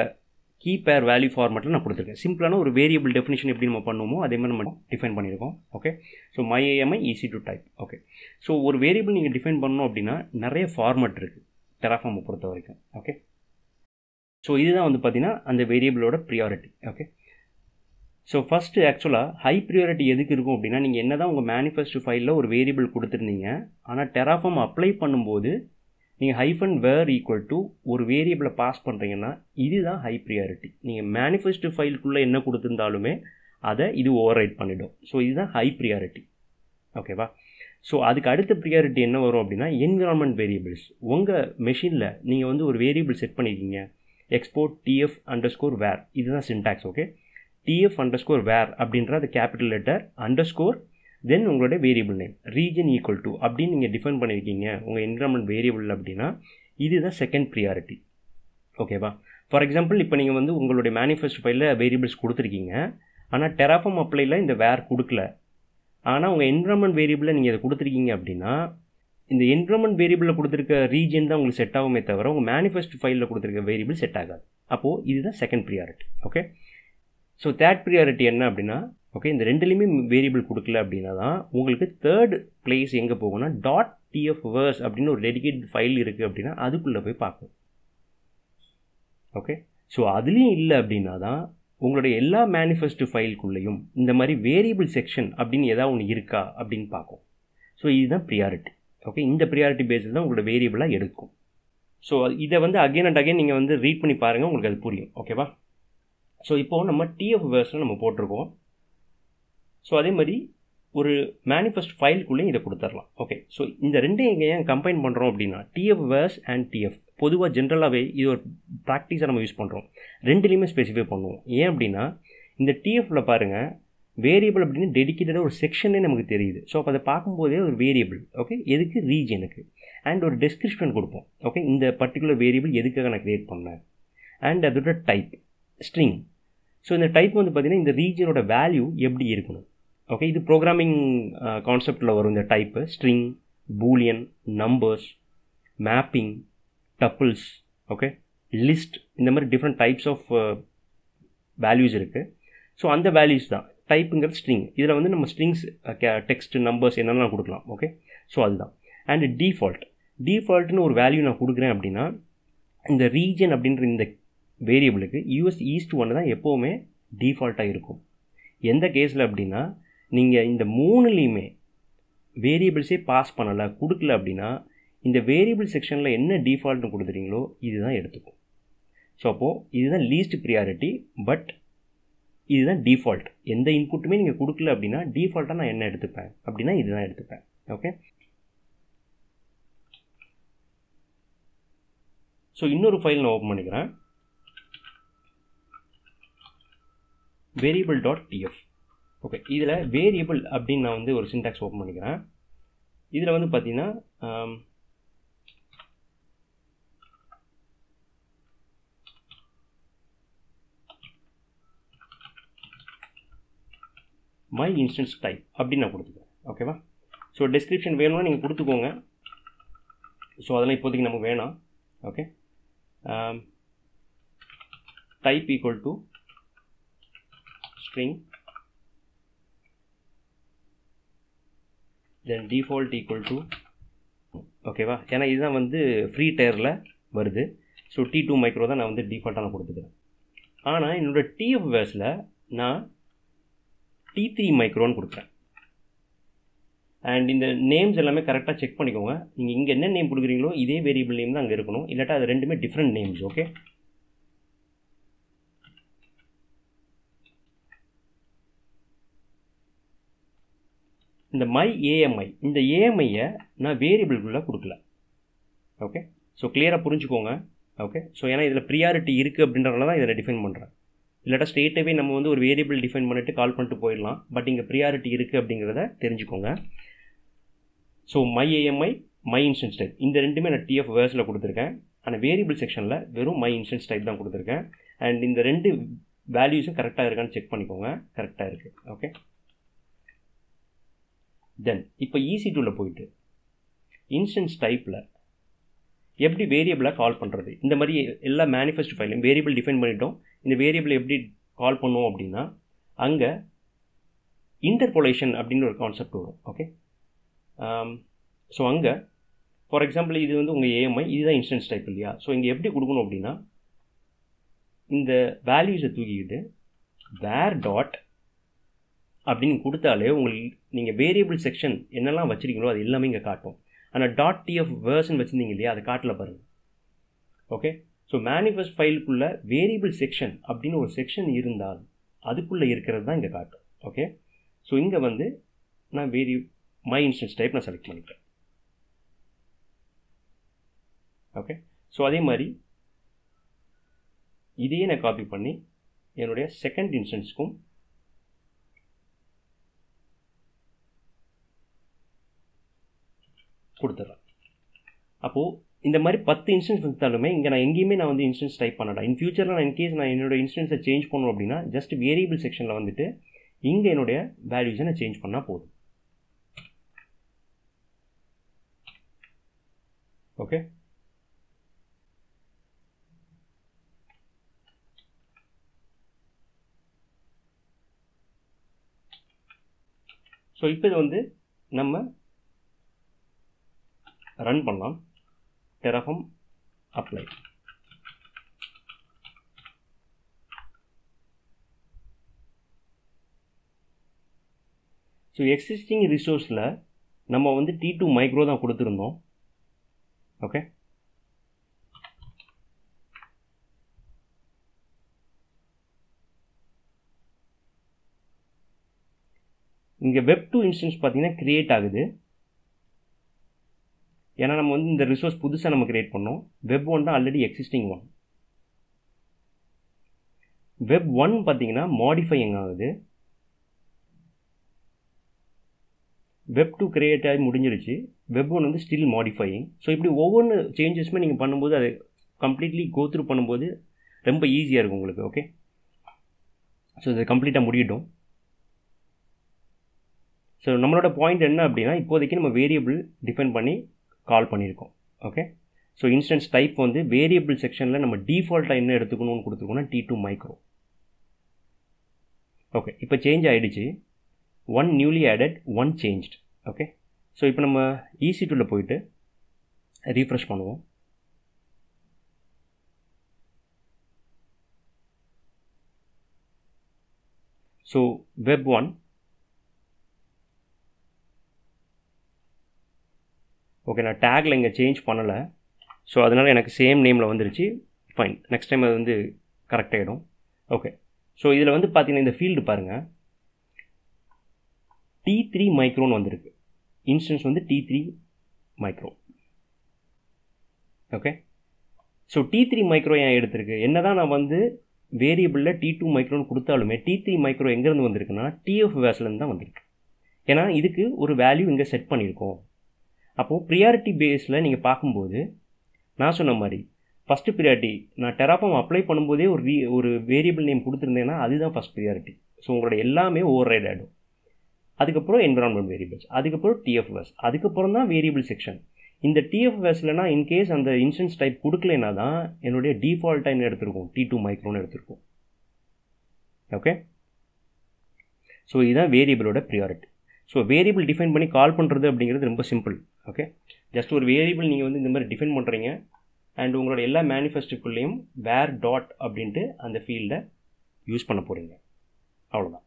கீ பேர் வேல்யூ ஃபார்மேட்டில் நான் கொடுத்துருக்கேன். சிம்பிளான ஒரு வேரியபிள் டெஃபினிஷன் எப்படி நம்ம பண்ணுவோமோ அதே மாதிரி நம்ம டிஃபைன் பண்ணியிருக்கோம். Okay, so my AMI EC2 type. Okay, so ஒரு வேரியபிள் நீங்கள் டிஃபைன் பண்ணணும் அப்படின்னா நிறைய ஃபார்மேட் இருக்குது டெராஃபார்மை பொறுத்த வரைக்கும். ஓகே, ஸோ இதுதான் வந்து பார்த்தீங்கன்னா அந்த வேரியபிளோட ப்ரியாரிட்டி. ஓகே, ஸோ ஃபஸ்ட்டு ஆக்சுவலாக ஹை ப்ரியாரிட்டி எதுக்கு இருக்கும் அப்படின்னா நீங்கள் என்ன தான் உங்கள் மேனிஃபெஸ்டோ ஃபைலில் ஒரு வேரியபிள் கொடுத்துருந்தீங்க, ஆனால் டெராஃபார்ம் அப்ளை பண்ணும்போது நீங்கள் -var ஈக்குவல் டு ஒரு வேரியபிளை பாஸ் பண்ணுறீங்கன்னா இதுதான் ஹை ப்ரியாரிட்டி. நீங்கள் மேனிஃபெஸ்டோ ஃபைலுக்குள்ளே என்ன கொடுத்துருந்தாலுமே அதை இது ஓவர் ரைட் பண்ணிவிடும். ஸோ இதுதான் ஹை ப்ரியாரிட்டி. ஓகேவா? ஸோ அதுக்கு அடுத்த ப்ரியாரிட்டி என்ன வரும் அப்படின்னா என்விரான்மெண்ட் வேரியபிள்ஸ். உங்கள் மெஷினில் நீங்கள் வந்து ஒரு வேரியபிள் செட் பண்ணியிருக்கீங்க, எக்ஸ்போர்ட் TF_var. இதுதான் சின்டாக்ஸ். ஓகே, TF_var அப்படின்ற அது கேபிட்டல் லெட்டர் அண்டர்ஸ்கோர் தென் உங்களோட variable name region equal to அப்படின்னு நீங்கள் டிஃபைன் பண்ணியிருக்கீங்க உங்கள் என்விரான்மெண்ட் வேரியபிள் அப்படின்னா இதுதான் செகண்ட் ப்ரியாரிட்டி. ஓகேவா? ஃபார் எக்ஸாம்பிள் இப்போ நீங்கள் வந்து உங்களுடைய மேனிஃபெஸ்டோ ஃபைலில் வேரியபிள்ஸ் கொடுத்துருக்கீங்க, ஆனால் டெராஃபார்ம் அப்ளைல இந்த வேர் கொடுக்கல, ஆனால் உங்கள் என்விரான்மெண்ட் வேரியபிளில் நீங்கள் இதை கொடுத்துருக்கீங்க அப்படின்னா இந்த என்விரான்மெண்ட் வேரியபிளில் கொடுத்துருக்க ரீஜன் தான் உங்களுக்கு செட் ஆகுமே தவிர உங்கள் மேனிஃபெஸ்டோ ஃபைலில் கொடுத்துருக்க வேரியபிள் செட் ஆகாது. அப்போது இதுதான் second priority. Okay, so third priority என்ன அப்படின்னா ஓகே இந்த ரெண்டுலேயுமே வேரியபிள் கொடுக்கல அப்படின்னா தான் உங்களுக்கு தேர்ட் பிளேஸ் எங்கே போகும்னா .tf-vers அப்படின்னு ஒரு டெடிகேட் ஃபைல் இருக்குது அப்படின்னா அதுக்குள்ளே போய் பார்க்கணும். ஓகே, ஸோ அதுலேயும் இல்லை அப்படின்னா தான் உங்களுடைய எல்லா மேனிஃபெஸ்டோ ஃபைலுக்குள்ளேயும் இந்த மாதிரி வேரியபிள் செக்ஷன் அப்படின்னு ஏதாவது ஒன்று இருக்கா அப்படின்னு பார்க்கும். ஸோ இதுதான் ப்ரியாரிட்டி. ஓகே, இந்த ப்ரியாரிட்டி பேஸில் தான் உங்களோட வேரியபிளாக எடுக்கும். ஸோ இதை வந்து அகைன் அண்ட் அகைன் நீங்கள் வந்து ரீட் பண்ணி பாருங்கள், உங்களுக்கு அது புரியும். ஓகேவா? ஸோ இப்போது நம்ம TF-versல நம்ம போட்டிருக்கோம். ஸோ அதே மாதிரி ஒரு மேனிஃபெஸ்டோ ஃபைலுக்குள்ளேயும் இதை கொடுத்துடலாம். ஓகே, ஸோ இந்த ரெண்டையும் இங்கே ஏன் கம்பைன் பண்ணுறோம் அப்படின்னா TF-vers அண்ட் TF பொதுவாக ஜென்ரலாகவே இது ஒரு ப்ராக்டிஸாக நம்ம யூஸ் பண்ணுறோம். ரெண்டுலேயுமே ஸ்பெசிஃபை பண்ணுவோம். ஏன் அப்படின்னா இந்த TF-ல பாருங்கள் வேரியபிள் அப்படின்னு டெடிக்கேட்டடாக ஒரு செக்ஷனே நமக்கு தெரியுது. ஸோ அப்போ அதை பார்க்கும்போதே ஒரு வேரியபிள். ஓகே, எதுக்கு ரீஜனுக்கு அண்ட் ஒரு டெஸ்கிரிப்ஷன் கொடுப்போம். ஓகே, இந்த பர்டிகுலர் வேரியபிள் எதுக்காக நான் க்ரியேட் பண்ணேன் அண்ட் அதோட டைப் ஸ்ட்ரிங். ஸோ இந்த டைப் வந்து பார்த்திங்கன்னா இந்த ரீஜனோட வேல்யூ எப்படி இருக்கணும். ஓகே, இது ப்ரோக்ராமிங் கான்செப்டில் வரும். இந்த type string, Boolean, numbers, mapping, tuples, okay, list, இந்த மாதிரி டிஃப்ரெண்ட் டைப்ஸ் ஆஃப் வேல்யூஸ் இருக்குது. ஸோ அந்த வேல்யூஸ் தான் டைப்புங்கிறது ஸ்ட்ரிங். இதில் வந்து நம்ம ஸ்ட்ரிங்ஸ், டெக்ஸ்ட், நம்பர்ஸ் என்னென்ன கொடுக்கலாம். ஓகே, ஸோ அதுதான். அண்ட் டிஃபால்ட்னு ஒரு வேல்யூ நான் கொடுக்குறேன் அப்படின்னா இந்த ரீஜன் அப்படின்ற இந்த வேரியபிளுக்கு US East 1 தான் எப்போவுமே டிஃபால்ட்டாக இருக்கும். எந்த கேஸில் அப்படின்னா நீங்கள் இந்த மூணுலேயுமே வேரியபிள்ஸே பாஸ் பண்ணலை, கொடுக்கல அப்படின்னா இந்த வேரியபிள் செக்ஷனில் என்ன டிஃபால்ட்னு கொடுத்துறீங்களோ இதுதான் எடுத்துக்கும். ஸோ அப்போது இதுதான் லீஸ்ட் ப்ரியாரிட்டி, பட் இதுதான் டிஃபால்ட். எந்த இன்புட்டுமே நீங்கள் கொடுக்கல அப்படின்னா டிஃபால்ட்டாக நான் என்ன எடுத்துப்பேன் அப்படின்னா இதுதான் எடுத்துப்பேன். ஓகே, ஸோ இன்னொரு ஃபைல் நான் ஓப்பன் பண்ணிக்கிறேன், variable.tf. ஓகே, இதில் வேரியபிள் அப்படின்னு நான் வந்து ஒரு சின்டாக்ஸ் ஓப்பன் பண்ணிக்கிறேன். இதில் வந்து பார்த்தீங்கன்னா மை இன்ஸ்டன்ஸ் டைப் அப்படின்னு நான் கொடுத்துக்கிறேன். ஓகேவா? ஸோ டெஸ்கிரிப்ஷன் வேணும்னா நீங்கள் கொடுத்துக்கோங்க. ஸோ அதெல்லாம் இப்போதைக்கு நமக்கு வேணாம். Okay, type equal to string, then default equal to, ஓகேவா? ஏன்னா இதுதான் வந்து ஃப்ரீ டயரில் வருது. ஸோ T2 மைக்ரோ தான் நான் வந்து டிஃபால்ட்டாக நான் கொடுத்துக்கிறேன். ஆனால் என்னோடய TF வேர்ஸில் நான் T3 மைக்ரோன்னு கொடுக்குறேன். அண்ட் இந்த நேம்ஸ் எல்லாமே கரெக்டாக செக் பண்ணிக்கோங்க. நீங்கள் இங்கே என்ன நேம் கொடுக்குறீங்களோ இதே வேரியபிள் நேம் தான் அங்கே இருக்கணும், இல்லாட்டா அது ரெண்டுமே டிஃப்ரெண்ட் நேம்ஸ். ஓகே, இந்த மை AMI, இந்த AMIயை நான் வேரியபிள்குள்ளே கொடுக்கல. ஓகே, ஸோ கிளியராக புரிஞ்சுக்கோங்க. ஓகே, ஸோ ஏன்னா இதில் ப்ரியாரிட்டி இருக்குது அப்படின்றதுனால தான் இதில் டிஃபைன் பண்ணுறேன். இல்லாட்டா ஸ்ட்ரெயிட்டாகவே நம்ம வந்து ஒரு வேரியபிள் டிஃபைன் பண்ணிட்டு கால் பண்ணிட்டு போயிடலாம். பட் இங்கே ப்ரியாரிட்டி இருக்குது அப்படிங்கிறத தெரிஞ்சுக்கோங்க. So my AMI, my instance type, இந்த ரெண்டுமே நான் TF வேர்ஸில் கொடுத்துருக்கேன். ஆனால் வேரியபிள் செக்ஷனில் வெறும் மை இன்ஸ்டன்ஸ் டைப் தான் கொடுத்துருக்கேன். அண்ட் இந்த ரெண்டு வேல்யூஸும் கரெக்டாக இருக்கான்னு செக் பண்ணிக்கோங்க. கரெக்டாக இருக்குது. ஓகே, தென் இப்போ EC2வில் போயிட்டு இன்ஸ்டன்ஸ் டைப்பில் எப்படி வேரியபிளாக கால் பண்ணுறது, இந்த மாதிரி எல்லா மேனிஃபெஸ்ட் ஃபைலையும் வேரியபிள் டிஃபைன் பண்ணிட்டோம். இந்த வேரியபிள் எப்படி கால் பண்ணுவோம் அப்படின்னா அங்கே இன்டர்போலேஷன் அப்படின்னு ஒரு கான்செப்ட் வரும். ஓகே, ஸோ அங்கே ஃபார் எக்ஸாம்பிள் இது வந்து உங்கள் AMI, இதுதான் இன்ஸ்டன்ஸ் டைப் இல்லையா? ஸோ இங்கே எப்படி கொடுக்கணும் அப்படின்னா இந்த வேல்யூஸை தூக்கிக்கிட்டு வேர் டாட் அப்படின்னு கொடுத்தாலே உங்களுக்கு நீங்கள் வேரியபிள் செக்ஷன் என்னெல்லாம் வச்சுருக்கீங்களோ அது எல்லாமே இங்கே காட்டும். ஆனால் .tf வேர்ஷன் வச்சுருந்தீங்க இல்லையா, அது காட்டில் பாருங்கள். ஓகே, ஸோ மேனிஃபெஸ்ட் ஃபைலுக்குள்ளே வேரியபிள் செக்ஷன் அப்படின்னு ஒரு செக்ஷன் இருந்தால் அதுக்குள்ளே இருக்கிறது தான் இங்கே காட்டும். ஓகே, ஸோ இங்கே வந்து நான் மை இன்ஸ்டன்ஸ் டைப் நான் செலக்ட் பண்ணிக்கிறேன். ஓகே, ஸோ அதே மாதிரி இதையே நான் காப்பி பண்ணி என்னுடைய செகண்ட் இன்ஸ்டன்ஸ்க்கும் கொடுத்துட்றேன். அப்போது இந்த மாதிரி 10 இன்ஸ்டன்ஸ் இருந்தாலுமே இங்கே நான் எங்கேயுமே நான் வந்து இன்ஸ்டன்ஸ் டைப் பண்ணடா. இன் ஃபியூச்சரில் நான் இன்கேஸ் நான் என்னோட இன்ஸ்டன்ஸை சேஞ்ச் பண்ணணும் அப்படின்னா ஜஸ்ட் வேரியபிள் செக்ஷனில் வந்துட்டு இங்கே என்னுடைய வேல்யூஸை நான் சேஞ்ச் பண்ணால் போதும். ஓகே, ஸோ இப்போ இது வந்து நம்ம ரன் பண்ணலாம். Terraform apply. ஸோ எக்ஸிஸ்டிங் ரிசோர்ஸில் நம்ம வந்து T2 மைக்ரோ தான் கொடுத்துருந்தோம். ஓகே, இங்கே Web2 இன்ஸ்டன்ஸ் பார்த்தீங்கன்னா கிரியேட் ஆகுது. ஏன்னா நம்ம வந்து இந்த ரிசோர்ஸ் புதுசாக நம்ம கிரியேட் பண்ணோம். Web1 தான் ஆல்ரெடி எக்ஸிஸ்டிங் ஒன். Web1 பார்த்தீங்கன்னா மாடிஃபையிங் ஆகுது. Web2 கிரியேட் ஆகி முடிஞ்சிருச்சு. Web1 வந்து ஸ்டில் மாடிஃபையிங். ஸோ இப்படி ஒவ்வொன்று சேஞ்சஸுமே நீங்கள் பண்ணும்போது அது கம்ப்ளீட்லி கோ த்ரூ பண்ணும்போது ரொம்ப ஈஸியாக இருக்கும் உங்களுக்கு. ஓகே, ஸோ இது கம்ப்ளீட்டாக முடியட்டும். ஸோ நம்மளோட பாயிண்ட் என்ன அப்படின்னா இப்போதைக்கு நம்ம வேரியபிள் டிஃபைன் பண்ணி கால் பண்ணியிருக்கோம். ஓகே, ஸோ இன்ஸ்டன்ஸ் டைப் வந்து வேரியபிள் செக்ஷனில் நம்ம டிஃபால்ட்டாக என்ன எடுத்துக்கணும்னு கொடுத்துருக்கோம்னா T2 மைக்ரோ. ஓகே, இப்போ சேஞ்ச் ஆகிடுச்சு. 1 newly added, 1 changed. Okay, so இப்போ நம்ம EC2வில் போயிட்டு ரீஃப்ரெஷ் பண்ணுவோம். ஸோ Web1, ஓகே, நான் டேக்கில் இங்கே சேஞ்ச் பண்ணலை. ஸோ அதனால் எனக்கு சேம் நேமில் வந்துருச்சு. ஃபைன், நெக்ஸ்ட் டைம் அது வந்து கரெக்டாகிடும். ஓகே, ஸோ இதில் வந்து பார்த்தீங்கன்னா இந்த ஃபீல்டு பாருங்கள், T3 மைக்ரோன்னு வந்திருக்கு. இன்ஸ்டன்ஸ் வந்து T3 micro. Okay, so T3 micro ஏன் எடுத்திருக்கு? என்ன தான் நான் வந்து வேரியபிளில் T2 மைக்ரோன்னு கொடுத்தாலுமே T3 மைக்ரோ எங்கேருந்து வந்திருக்குன்னா TF வேஸ்லேருந்து தான் வந்திருக்கு. ஏன்னா இதுக்கு ஒரு வேல்யூ இங்கே செட் பண்ணியிருக்கோம். அப்போது ப்ரியாரிட்டி பேஸில் நீங்கள் பார்க்கும்போது நான் சொன்ன மாதிரி ஃபஸ்ட்டு ப்ரியாரிட்டி நான் Terraform அப்ளை பண்ணும்போதே ஒரு வேரியபிள் நேம் கொடுத்துருந்தேன்னா அதுதான் ஃபஸ்ட் ப்ரியாரிட்டி. ஸோ உங்களோட எல்லாமே ஓவர் ரைட் ஆகிடும். அதுக்கப்புறம் என்விரான்மெண்ட் வேரியபிள்ஸ், அதுக்கப்புறம் TFVAS, அதுக்கப்புறம் தான் வேரியபிள் செக்ஷன். இந்த TFVASலனா இன்கேஸ் அந்த இன்ஸ்டன்ஸ் டைப் கொடுக்கலனா தான் என்னுடைய டிஃபால்ட்டாக என்ன எடுத்திருக்கும், T2 மைக்ரோன்னு எடுத்திருக்கும். ஓகே, ஸோ இதுதான் வேரியபிளோட ப்ரியாரிட்டி. ஸோ வேரியபிள் டிஃபைன் பண்ணி கால் பண்ணுறது அப்படிங்கிறது ரொம்ப சிம்பிள். ஓகே, ஜஸ்ட் ஒரு வேரியபிள் நீங்கள் வந்து இந்த மாதிரி டிஃபைன் பண்ணுறீங்க அண்ட் உங்களோட எல்லா மேனிஃபெஸ்டோக்குள்ளேயும் வேர் டாட் அப்படின்ட்டு அந்த ஃபீல்டை யூஸ் பண்ண போகிறீங்க, அவ்வளோதான்.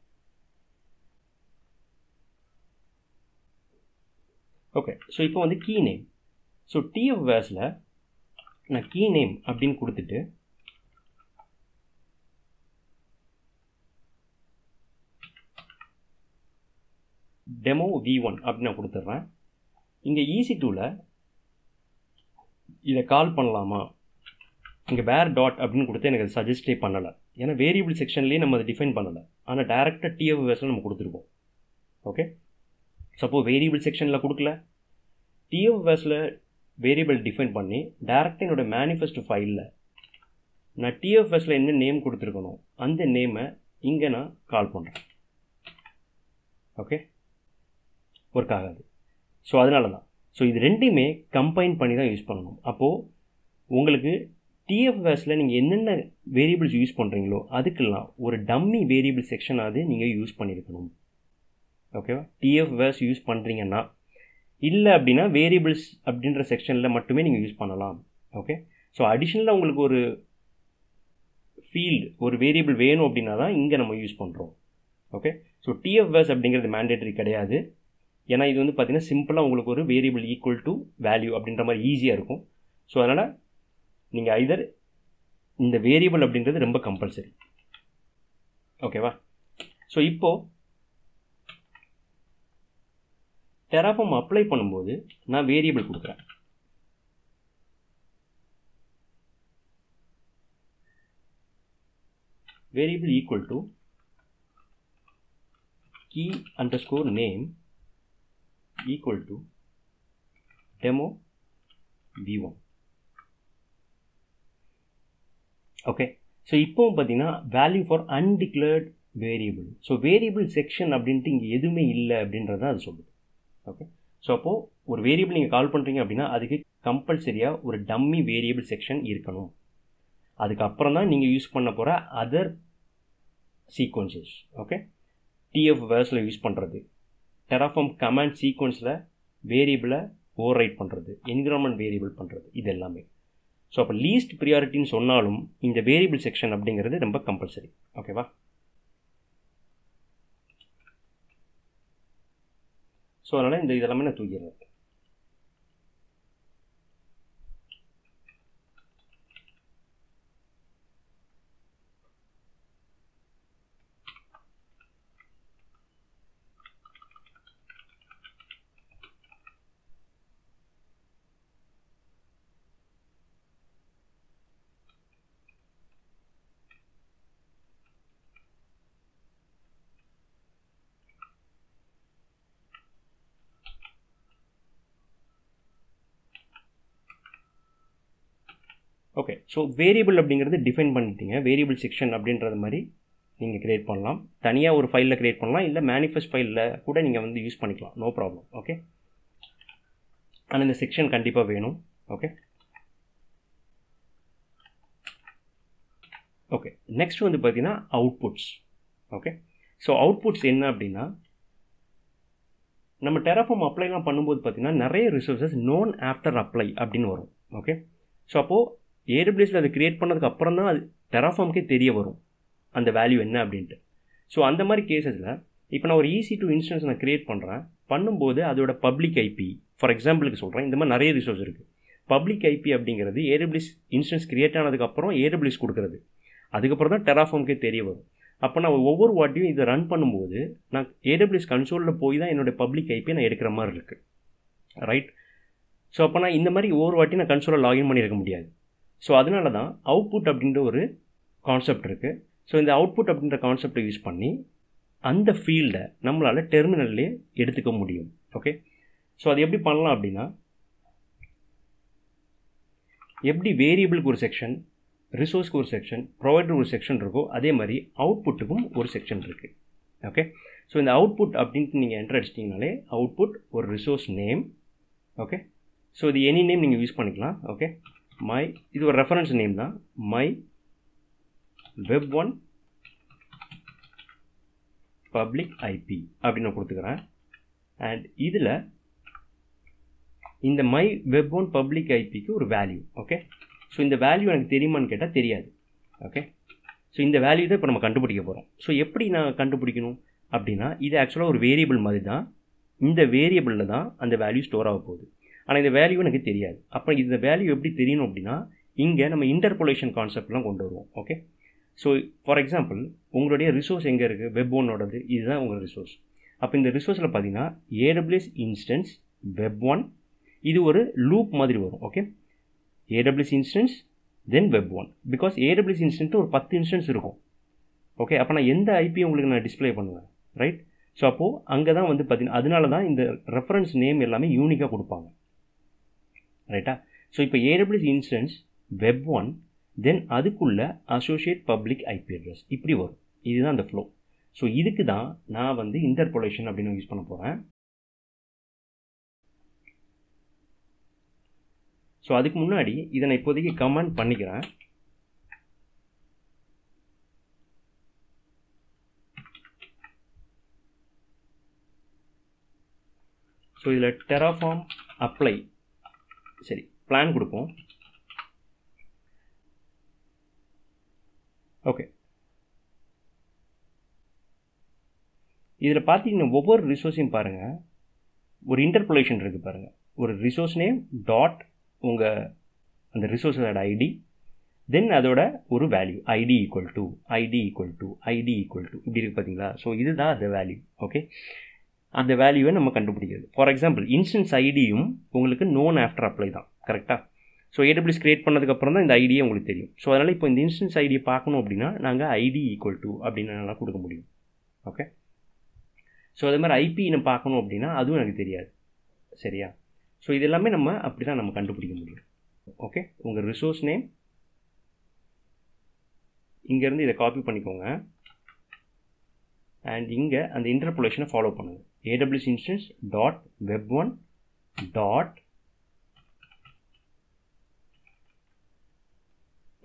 ஓகே, ஸோ இப்போ வந்து கீ நேம். ஸோ TFVASல நான் கீ நேம் அப்படின்னு கொடுத்துட்டு டெமோ V1 அப்படின்னு நான் கொடுத்துட்றேன். இங்கே EC2ல இதை கால் பண்ணலாமா, இங்கே வேர் டாட் அப்படின்னு கொடுத்து எனக்கு அது சஜஸ்டே பண்ணலை. ஏன்னா வேரியபிள் செக்ஷன்லேயே நம்ம அதை டிஃபைன் பண்ணலை, ஆனால் டேரெக்டாக TFVASல நம்ம கொடுத்துருக்கோம். ஓகே, சப்போஸ் வேரியபிள் செக்ஷனில் கொடுக்கல, TFVASல வேரியபிள் டிஃபைன் பண்ணி டேரெக்டாக என்னோடய மேனிஃபெஸ்டோ ஃபைலில் நான் TFVASல என்ன நேம் கொடுத்துருக்கணும் அந்த நேமை இங்கே நான் கால் பண்ணுறேன். ஓகே, ஒர்க் ஆகாது. ஸோ அதனால தான். ஸோ இது ரெண்டையுமே கம்பைன் பண்ணி தான் யூஸ் பண்ணணும். அப்போது உங்களுக்கு TFVASல நீங்கள் என்னென்ன வேரியபிள்ஸ் யூஸ் பண்ணுறீங்களோ அதுக்கெல்லாம் ஒரு டம்மி வேரியபிள் செக்ஷனாவது நீங்கள் யூஸ் பண்ணியிருக்கணும். ஓகேவா, TFVAS யூஸ் பண்ணுறீங்கன்னா, இல்லை அப்படின்னா வேரியபிள்ஸ் அப்படின்ற செக்ஷனில் மட்டுமே நீங்கள் யூஸ் பண்ணலாம். ஓகே, ஸோ அடிஷ்னலாக உங்களுக்கு ஒரு ஃபீல்டு ஒரு வேரியபிள் வேணும் அப்படின்னா தான் இங்கே நம்ம யூஸ் பண்ணுறோம். ஓகே, ஸோ TFVAS அப்படிங்கிறது மேண்டேட்டரி கிடையாது. ஏன்னா இது வந்து பார்த்தீங்கன்னா சிம்பிளாக உங்களுக்கு ஒரு வேரியபிள் ஈக்குவல் டு வேல்யூ அப்படின்ற மாதிரி ஈஸியாக இருக்கும். ஸோ அதனால் நீங்கள் ஐதர் இந்த வேரியபிள் அப்படின்றது ரொம்ப கம்பல்சரி. ஓகேவா, ஸோ இப்போது Terraform அப்ளை பண்ணும்போது நான் வேரியபிள் கொடுக்குறேன். Variable equal to key underscore name equal to demo v1. Okay, so இப்போவும் பார்த்தீங்கன்னா value for undeclared variable. So variable section அப்படின்ட்டு இங்கே எதுவுமே இல்லை அப்படின்றத அது சொல்லுது. ஓகே, ஸோ அப்போது ஒரு வேரியபிள் நீங்கள் கால் பண்ணுறீங்க அப்படின்னா அதுக்கு கம்பல்சரியாக ஒரு டம்மி வேரியபிள் செக்ஷன் இருக்கணும். அதுக்கப்புறம் தான் நீங்கள் யூஸ் பண்ண போகிற அதர் சீக்வன்சஸ். ஓகே, TFVASல யூஸ் பண்ணுறது, Terraform கமாண்ட் சீக்வன்ஸில் வேரியபிளை ஓவர் ரைட் பண்ணுறது, என்விரான்மெண்ட் வேரியபிள் பண்ணுறது, இது எல்லாமே. ஸோ அப்போ லீஸ்ட் ப்ரியாரிட்டின்னு சொன்னாலும் இந்த வேரியபிள் செக்ஷன் அப்படிங்கிறது ரொம்ப கம்பல்சரி. ஓகேவா, ஸோ அதனால் இந்த இதெல்லாமே நான் தூக்கிடுறேன். ஓகே, ஸோ வேரியபிள் அப்படிங்கிறது டிஃபைன் பண்ணிட்டீங்க. வேரியபிள் செக்ஷன் அப்படின்றது மாதிரி நீங்கள் க்ரியேட் பண்ணலாம். தனியாக ஒரு ஃபைலில் க்ரியேட் பண்ணலாம், இல்லை மேனிஃபெஸ்ட் ஃபைலில் கூட நீங்கள் வந்து யூஸ் பண்ணிக்கலாம், நோ ப்ராப்ளம். ஓகே, ஆனால் இந்த செக்ஷன் கண்டிப்பாக வேணும். ஓகே, ஓகே, நெக்ஸ்ட் வந்து பார்த்தீங்கன்னா அவுட்புட்ஸ். ஓகே, ஸோ அவுட்புட்ஸ் என்ன அப்படின்னா, நம்ம Terraform அப்ளைலாம் பண்ணும்போது பார்த்தீங்கன்னா நிறைய ரிசோர்ஸஸ் நோன் ஆஃப்டர் அப்ளை அப்படின்னு வரும். ஓகே, ஸோ அப்போது AWSல அதை க்ரியேட் பண்ணதுக்கு அப்புறம் தான் அது Terraformக்கே தெரிய வரும் அந்த வேல்யூ என்ன அப்படின்ட்டு. ஸோ அந்த மாதிரி கேசஸில் இப்போ நான் ஒரு EC2 இன்ஸ்டன்ஸ் நான் க்ரியேட் பண்ணும்போது அதோட பப்ளிக் ஐபி, ஃபார் எக்ஸாம்பிளுக்கு சொல்கிறேன், இந்த மாதிரி நிறைய ரிசோர்ஸ் இருக்குது. பப்ளிக் ஐபி அப்படிங்கிறது AWS இன்ஸ்டன்ஸ் க்ரியேட் ஆனதுக்கப்புறம் AWS கொடுக்குறது, அதுக்கப்புறம் தான் Terraformக்கே தெரிய வரும். அப்போ நான் ஒவ்வொரு வாட்டியும் இதை ரன் பண்ணும்போது நான் AWS கன்சோலில் போய் தான் என்னோடய பப்ளிக் ஐபியை நான் எடுக்கிற மாதிரி இருக்குது, ரைட்? ஸோ அப்போ நான் இந்த மாதிரி ஒவ்வொரு வாட்டி நான் கன்சோலில் லாகின் பண்ணியிருக்க முடியாது. ஸோ அதனால தான் அவுட்புட் அப்படின்ற ஒரு கான்செப்ட் இருக்குது. ஸோ இந்த அவுட்புட் அப்படின்ற கான்செப்டை யூஸ் பண்ணி அந்த ஃபீல்டை நம்மளால் டெர்மினல்லே எடுத்துக்க முடியும். ஓகே, ஸோ அது எப்படி பண்ணலாம் அப்படின்னா, எப்படி வேரியபிளுக்கு ஒரு செக்ஷன், ரிசோர்ஸ்க்கு ஒரு செக்ஷன், ப்ரொவைடர் ஒரு செக்ஷன் இருக்கோ அதே மாதிரி அவுட்புட்டுக்கும் ஒரு செக்ஷன் இருக்குது. ஓகே. ஸோ இந்த அவுட்புட் அப்படின்ட்டு நீங்கள் என்டர் அடிச்சிட்டிங்கனாலே அவுட்புட் ஒரு ரிசோர்ஸ் நேம். ஓகே. ஸோ இது எனி நேம் நீங்கள் யூஸ் பண்ணிக்கலாம். ஓகே. இது ஒரு ரெஃபரன்ஸ் நேம் தான். மை web1 public IP அப்படின்னு நான் கொடுத்துக்கிறேன். அண்ட் இதில் இந்த மை web1 public IPக்கு ஒரு வேல்யூ. ஓகே. ஸோ இந்த வேல்யூ எனக்கு தெரியுமான்னு கேட்டால் தெரியாது. ஓகே. ஸோ இந்த வேல்யூ தான் இப்போ நம்ம கண்டுபிடிக்க போகிறோம். ஸோ எப்படி நான் கண்டுபிடிக்கணும் அப்படின்னா, இது ஆக்சுவலாக ஒரு வேரியபிள் மாதிரி தான். இந்த வேரியபிளில் தான் அந்த வேல்யூ ஸ்டோர் ஆக போகுது. ஆனால் இந்த வேல்யூ எனக்கு தெரியாது. அப்போ இந்த வேல்யூ எப்படி தெரியணும் அப்படின்னா, இங்கே நம்ம இன்டர்போலேஷன் கான்செப்ட்லாம் கொண்டு வருவோம். ஓகே. ஸோ ஃபார் எக்ஸாம்பிள் உங்களுடைய ரிசோர்ஸ் எங்கே இருக்குது, web1ஓடது இதுதான் உங்கள் ரிசோர்ஸ். அப்போ இந்த ரிசோர்ஸில் பார்த்தீங்கன்னா AWS இன்ஸ்டன்ஸ் web1, இது ஒரு லூப் மாதிரி வரும். Okay. AWS instance then web1, because AWS instant ஒரு 10 இன்ஸ்டன்ஸ் இருக்கும். ஓகே. அப்போ நான் எந்த ஐபி உங்களுக்கு நான் டிஸ்பிளே பண்ணுவேன், ரைட்? ஸோ அப்போது அங்கே தான் வந்து பார்த்தீங்கன்னா அதனால தான் இந்த ரெஃபரன்ஸ் நேம் எல்லாமே யூனிக்காக கொடுப்பாங்க, ரைட்டா? ஸோ இப்போ AWS இன்ஸ்டன்ஸ் web1 தென் அதுக்குள்ள அசோசியேட் பப்ளிக் ஐபி அட்ரஸ் இப்படி வரும். இதுதான் அந்த ஃப்ளோ. ஸோ இதுக்கு தான் நான் வந்து இன்டர்போலேஷன் அப்படின்னு யூஸ் பண்ண போகிறேன். ஸோ அதுக்கு முன்னாடி இதை நான் இப்போதைக்கு கமெண்ட் பண்ணிக்கிறேன். ஸோ இதில் டெராஃபார்ம் அப்ளை, சரி பிளான் கொடுப்போம். ஓகே. இதில் பார்த்தீங்கன்னா ஒவ்வொரு ரிசோர்ஸையும் பாருங்கள், ஒரு இன்டர்போலேஷன் இருக்குது பாருங்கள். ஒரு ரிசோர்ஸ் நேம் டாட் உங்கள் அந்த ரிசோர்ஸோட ஐடி, தென் அதோட ஒரு வேல்யூ ஐடி ஈக்குவல் டு இப்படி இருக்குது பார்த்தீங்களா? ஸோ இதுதான் அந்த வேல்யூ. ஓகே. அந்த வேல்யூவை நம்ம கண்டுபிடிக்கிறது. ஃபார் எக்ஸாம்பிள் இன்ஸ்டன்ஸ் ஐடியும் உங்களுக்கு நோன் ஆஃப்டர் அப்ளை தான், கரெக்டாக? ஸோ AWS கிரியேட் பண்ணதுக்கப்புறம் தான் இந்த ஐடியே உங்களுக்கு தெரியும். ஸோ அதனால் இப்போ இந்த இன்ஸ்டன்ஸ் ஐடியை பார்க்கணும் அப்படின்னா நாங்கள் ஐடி ஈக்குவல் டு அப்படின்னு நல்லா கொடுக்க முடியும். ஓகே. ஸோ அதே மாதிரி ஐபி நம்ம பார்க்கணும் அப்படின்னா அதுவும் எனக்கு தெரியாது, சரியா? ஸோ இது எல்லாமே நம்ம அப்படி தான் நம்ம கண்டுபிடிக்க முடியும். ஓகே. உங்கள் ரிசோர்ஸ் நேம் இங்கேருந்து இதை காப்பி பண்ணிக்கோங்க. அண்ட் இங்கே அந்த இன்டர்போலேஷனை ஃபாலோ பண்ணுங்கள். AWS instance dot web1 dot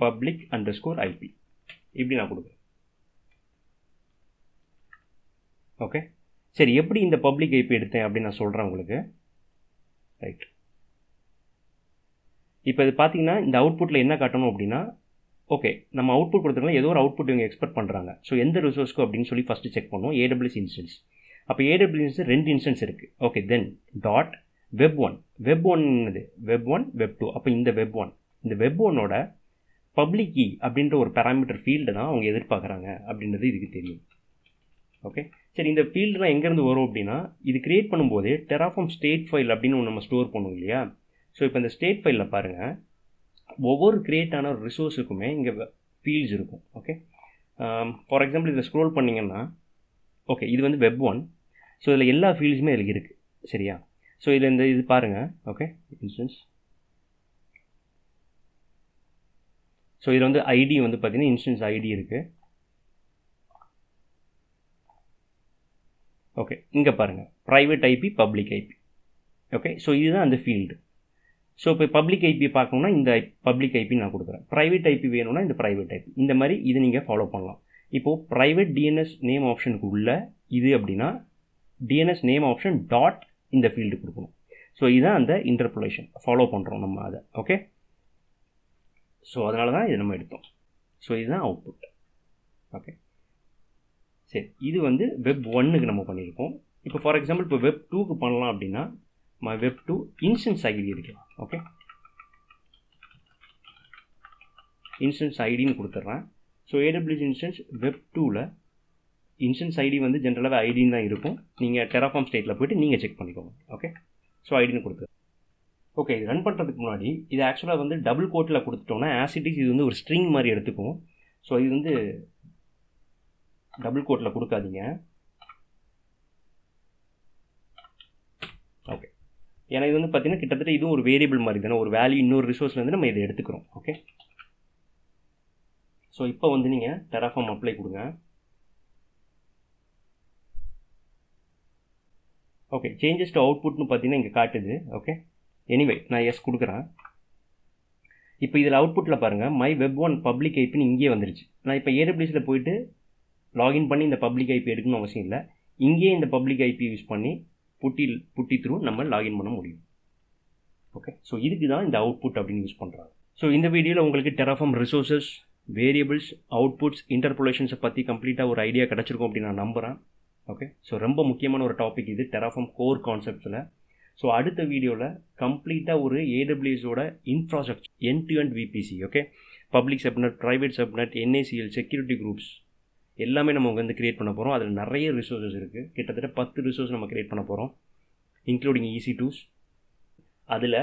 public underscore IP இப்படி நான் கொடுக்குறேன். ஓகே. சரி, எப்படி இந்த பப்ளிக் ஐபி எடுத்தேன் அப்படின்னு நான் சொல்கிறேன் உங்களுக்கு, ரைட்? இப்போ இது பார்த்தீங்கன்னா இந்த அவுட்புட்டில் என்ன காட்டணும் அப்படின்னா, ஓகே நம்ம அவுட்புட் கொடுத்துருக்கலாம், ஏதோ ஒரு அவுட்புட் இவங்க எக்ஸ்பெக்ட் பண்ணுறாங்க. ஸோ எந்த ரிசோர்ஸ்க்கு அப்படின்னு சொல்லி ஃபஸ்ட்டு செக் பண்ணுவோம். AWS instance. அப்போ AWS இன்ஸ்டன்ஸ் 2 இன்ஸ்டன்ஸ் இருக்குது. ஓகே. தென் டாட் web1 என்னது, web1 web2. அப்போ இந்த web1ஓட பப்ளிக் கீ அப்படின்ற ஒரு பேராமீட்டர் ஃபீல்டு தான் அவங்க எதிர்பார்க்குறாங்க அப்படின்றது இதுக்கு தெரியும். ஓகே. சரி, இந்த ஃபீல்டுலாம் எங்கேருந்து வரும் அப்படின்னா, இது கிரியேட் பண்ணும்போது டெராஃபார்ம் ஸ்டேட் ஃபைல் அப்படின்னு ஒன்று நம்ம ஸ்டோர் பண்ணுவோம் இல்லையா? ஸோ இப்போ இந்த ஸ்டேட் ஃபைலில் பாருங்கள், ஒவ்வொரு கிரியேட் ஆன ஒரு ரிசோர்ஸுக்குமே இங்கே ஃபீல்ட்ஸ் இருக்கும். ஓகே. ஃபார் எக்ஸாம்பிள் இதில் ஸ்க்ரோல் பண்ணிங்கன்னா, ஓகே இது வந்து web1. ஸோ இதில் எல்லா ஃபீல்ட்ஸுமே இதில் இருக்குது, சரியா? ஸோ இதில் இந்த இது பாருங்கள். ஓகே. இன்ஸ்டன்ஸ். ஸோ இதில் வந்து ஐடி வந்து பார்த்தீங்கன்னா இன்ஸ்டன்ஸ் ஐடி இருக்குது. ஓகே. இங்கே பாருங்கள் private IP public IP. Okay. So இதுதான் அந்த ஃபீல்டு. ஸோ இப்போ பப்ளிக் ஐபி பார்க்கணுன்னா இந்த பப்ளிக் ஐபி நான் கொடுக்குறேன். ப்ரைவேட் ஐபி வேணும்னா இந்த ப்ரைவேட் ஐபி. இந்த மாதிரி இது நீங்கள் ஃபாலோ பண்ணலாம். இப்போது ப்ரைவேட் டிஎன்எஸ் நேம் ஆப்ஷனுக்கு உள்ள இது அப்படின்னா டிஎன்எஸ் நேம் ஆப்ஷன் டாட் இந்த ஃபீல்டு கொடுக்கணும். ஸோ இதுதான் அந்த இன்டர்போலேஷன் ஃபாலோ பண்ணுறோம் நம்ம அதை. ஓகே. ஸோ அதனால தான் இதை நம்ம எடுத்தோம். ஸோ இதுதான் அவுட்புட். ஓகே. சரி, இது வந்து web1க்கு நம்ம பண்ணியிருக்கோம். இப்போ ஃபார் எக்ஸாம்பிள் இப்போ web2க்கு பண்ணலாம் அப்படின்னா web2 இன்ஸ்டன்ஸ் ஐடி இருக்கலாம். ஓகே. இன்ஸ்டன்ஸ் ஐடின்னு கொடுத்துட்றேன். ஸோ AWS இன்ஸ்டன்ஸ் web2ல் இன்ஸ்டன்ஸ் ஐடி வந்து ஜென்ரலாகவே ஐடின்னு தான் இருக்கும். நீங்கள் டெராஃபார்ம் ஸ்டேட்டில் போய்ட்டு நீங்கள் செக் பண்ணிக்கோங்க. ஓகே. ஸோ ஐடின்னு கொடுத்துருங்க. ஓகே. இது ரன் பண்ணுறதுக்கு முன்னாடி இது ஆக்சுவலாக வந்து டபுள் கோட்டில் கொடுத்துட்டோன்னா ஆசிட்டிஸ் இது வந்து ஒரு ஸ்ட்ரிங் மாதிரி எடுத்துக்கும். ஸோ இது வந்து டபுள் கோட்டில் கொடுக்காதீங்க. ஓகே. ஏன்னா இது வந்து பார்த்தீங்கன்னா கிட்டத்தட்ட இதுவும் ஒரு வேரியபிள் மாதிரி தானே, ஒரு வேல்யூ இன்னொரு ரிசோர்ஸ்லேருந்து நம்ம இதை எடுத்துக்கிறோம். ஓகே. ஸோ இப்போ வந்து நீங்கள் டெராஃபார்ம் அப்ளை கொடுங்க. ஓகே, சேஞ்சஸ் டு அவுட்புட்னு பார்த்தீங்கன்னா இங்கே காட்டுது. ஓகே, எனிவே நான் எஸ் கொடுக்குறேன். இப்போ இதில் அவுட்புட்டில் பாருங்கள், மை வெப் ஒன் பப்ளிக் ஐபின்னு இங்கேயே வந்துருச்சு. நான் இப்போ ஏடபிள்யூஎஸில் போயிட்டு லாகின் பண்ணி இந்த பப்ளிக் ஐபி எடுக்கணும்னு அவசியம் இல்லை. இங்கேயே இந்த பப்ளிக் ஐபி யூஸ் பண்ணி புட்டி த்ரூ நம்ம லாகின் பண்ண முடியும். ஓகே, ஸோ இதுக்கு தான் இந்த அவுட்புட் அப்படின்னு யூஸ் பண்ணுறாங்க. ஸோ இந்த வீடியோவில் உங்களுக்கு டெராஃபார்ம் ரிசோர்ஸஸ், வேரியபிள்ஸ், அவுட்புட்ஸ், இன்டர்போலேஷன்ஸை பற்றி கம்ப்ளீட்டாக ஒரு ஐடியா கிடச்சிருக்கும் அப்படின்னு நான் நம்புகிறேன். ஓகே, ஸோ ரொம்ப முக்கியமான ஒரு டாபிக் இது டெராஃபார்ம் கோர் கான்செப்ட்ஸில். ஸோ அடுத்த வீடியோவில் கம்ப்ளீட்டாக ஒரு ஏடபிள்யூஎஸோட infrastructure end to end VPC, okay, public subnet, private subnet, NACL, security groups எல்லாமே நம்ம வந்து கிரியேட் பண்ண போகிறோம். அதில் நிறைய ரிசோர்ஸஸ் இருக்குது. கிட்டத்தட்ட 10 ரிசோர்ஸ் நம்ம கிரியேட் பண்ண போகிறோம், இன்க்ளூடிங் EC2s. அதில்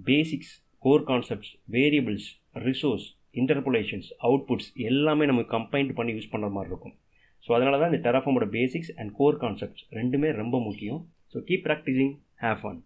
basics, core concepts, variables, resource, interpolations, outputs எல்லாமே நம்ம கம்பைன் பண்ணி யூஸ் பண்ணுற மாதிரி இருக்கும். ஸோ அதனால தான் இந்த டெராஃபார்மோட பேசிக்ஸ் அண்ட் கோர் கான்செப்ட்ஸ் ரெண்டுமே ரொம்ப முக்கியம். So keep practising, have fun.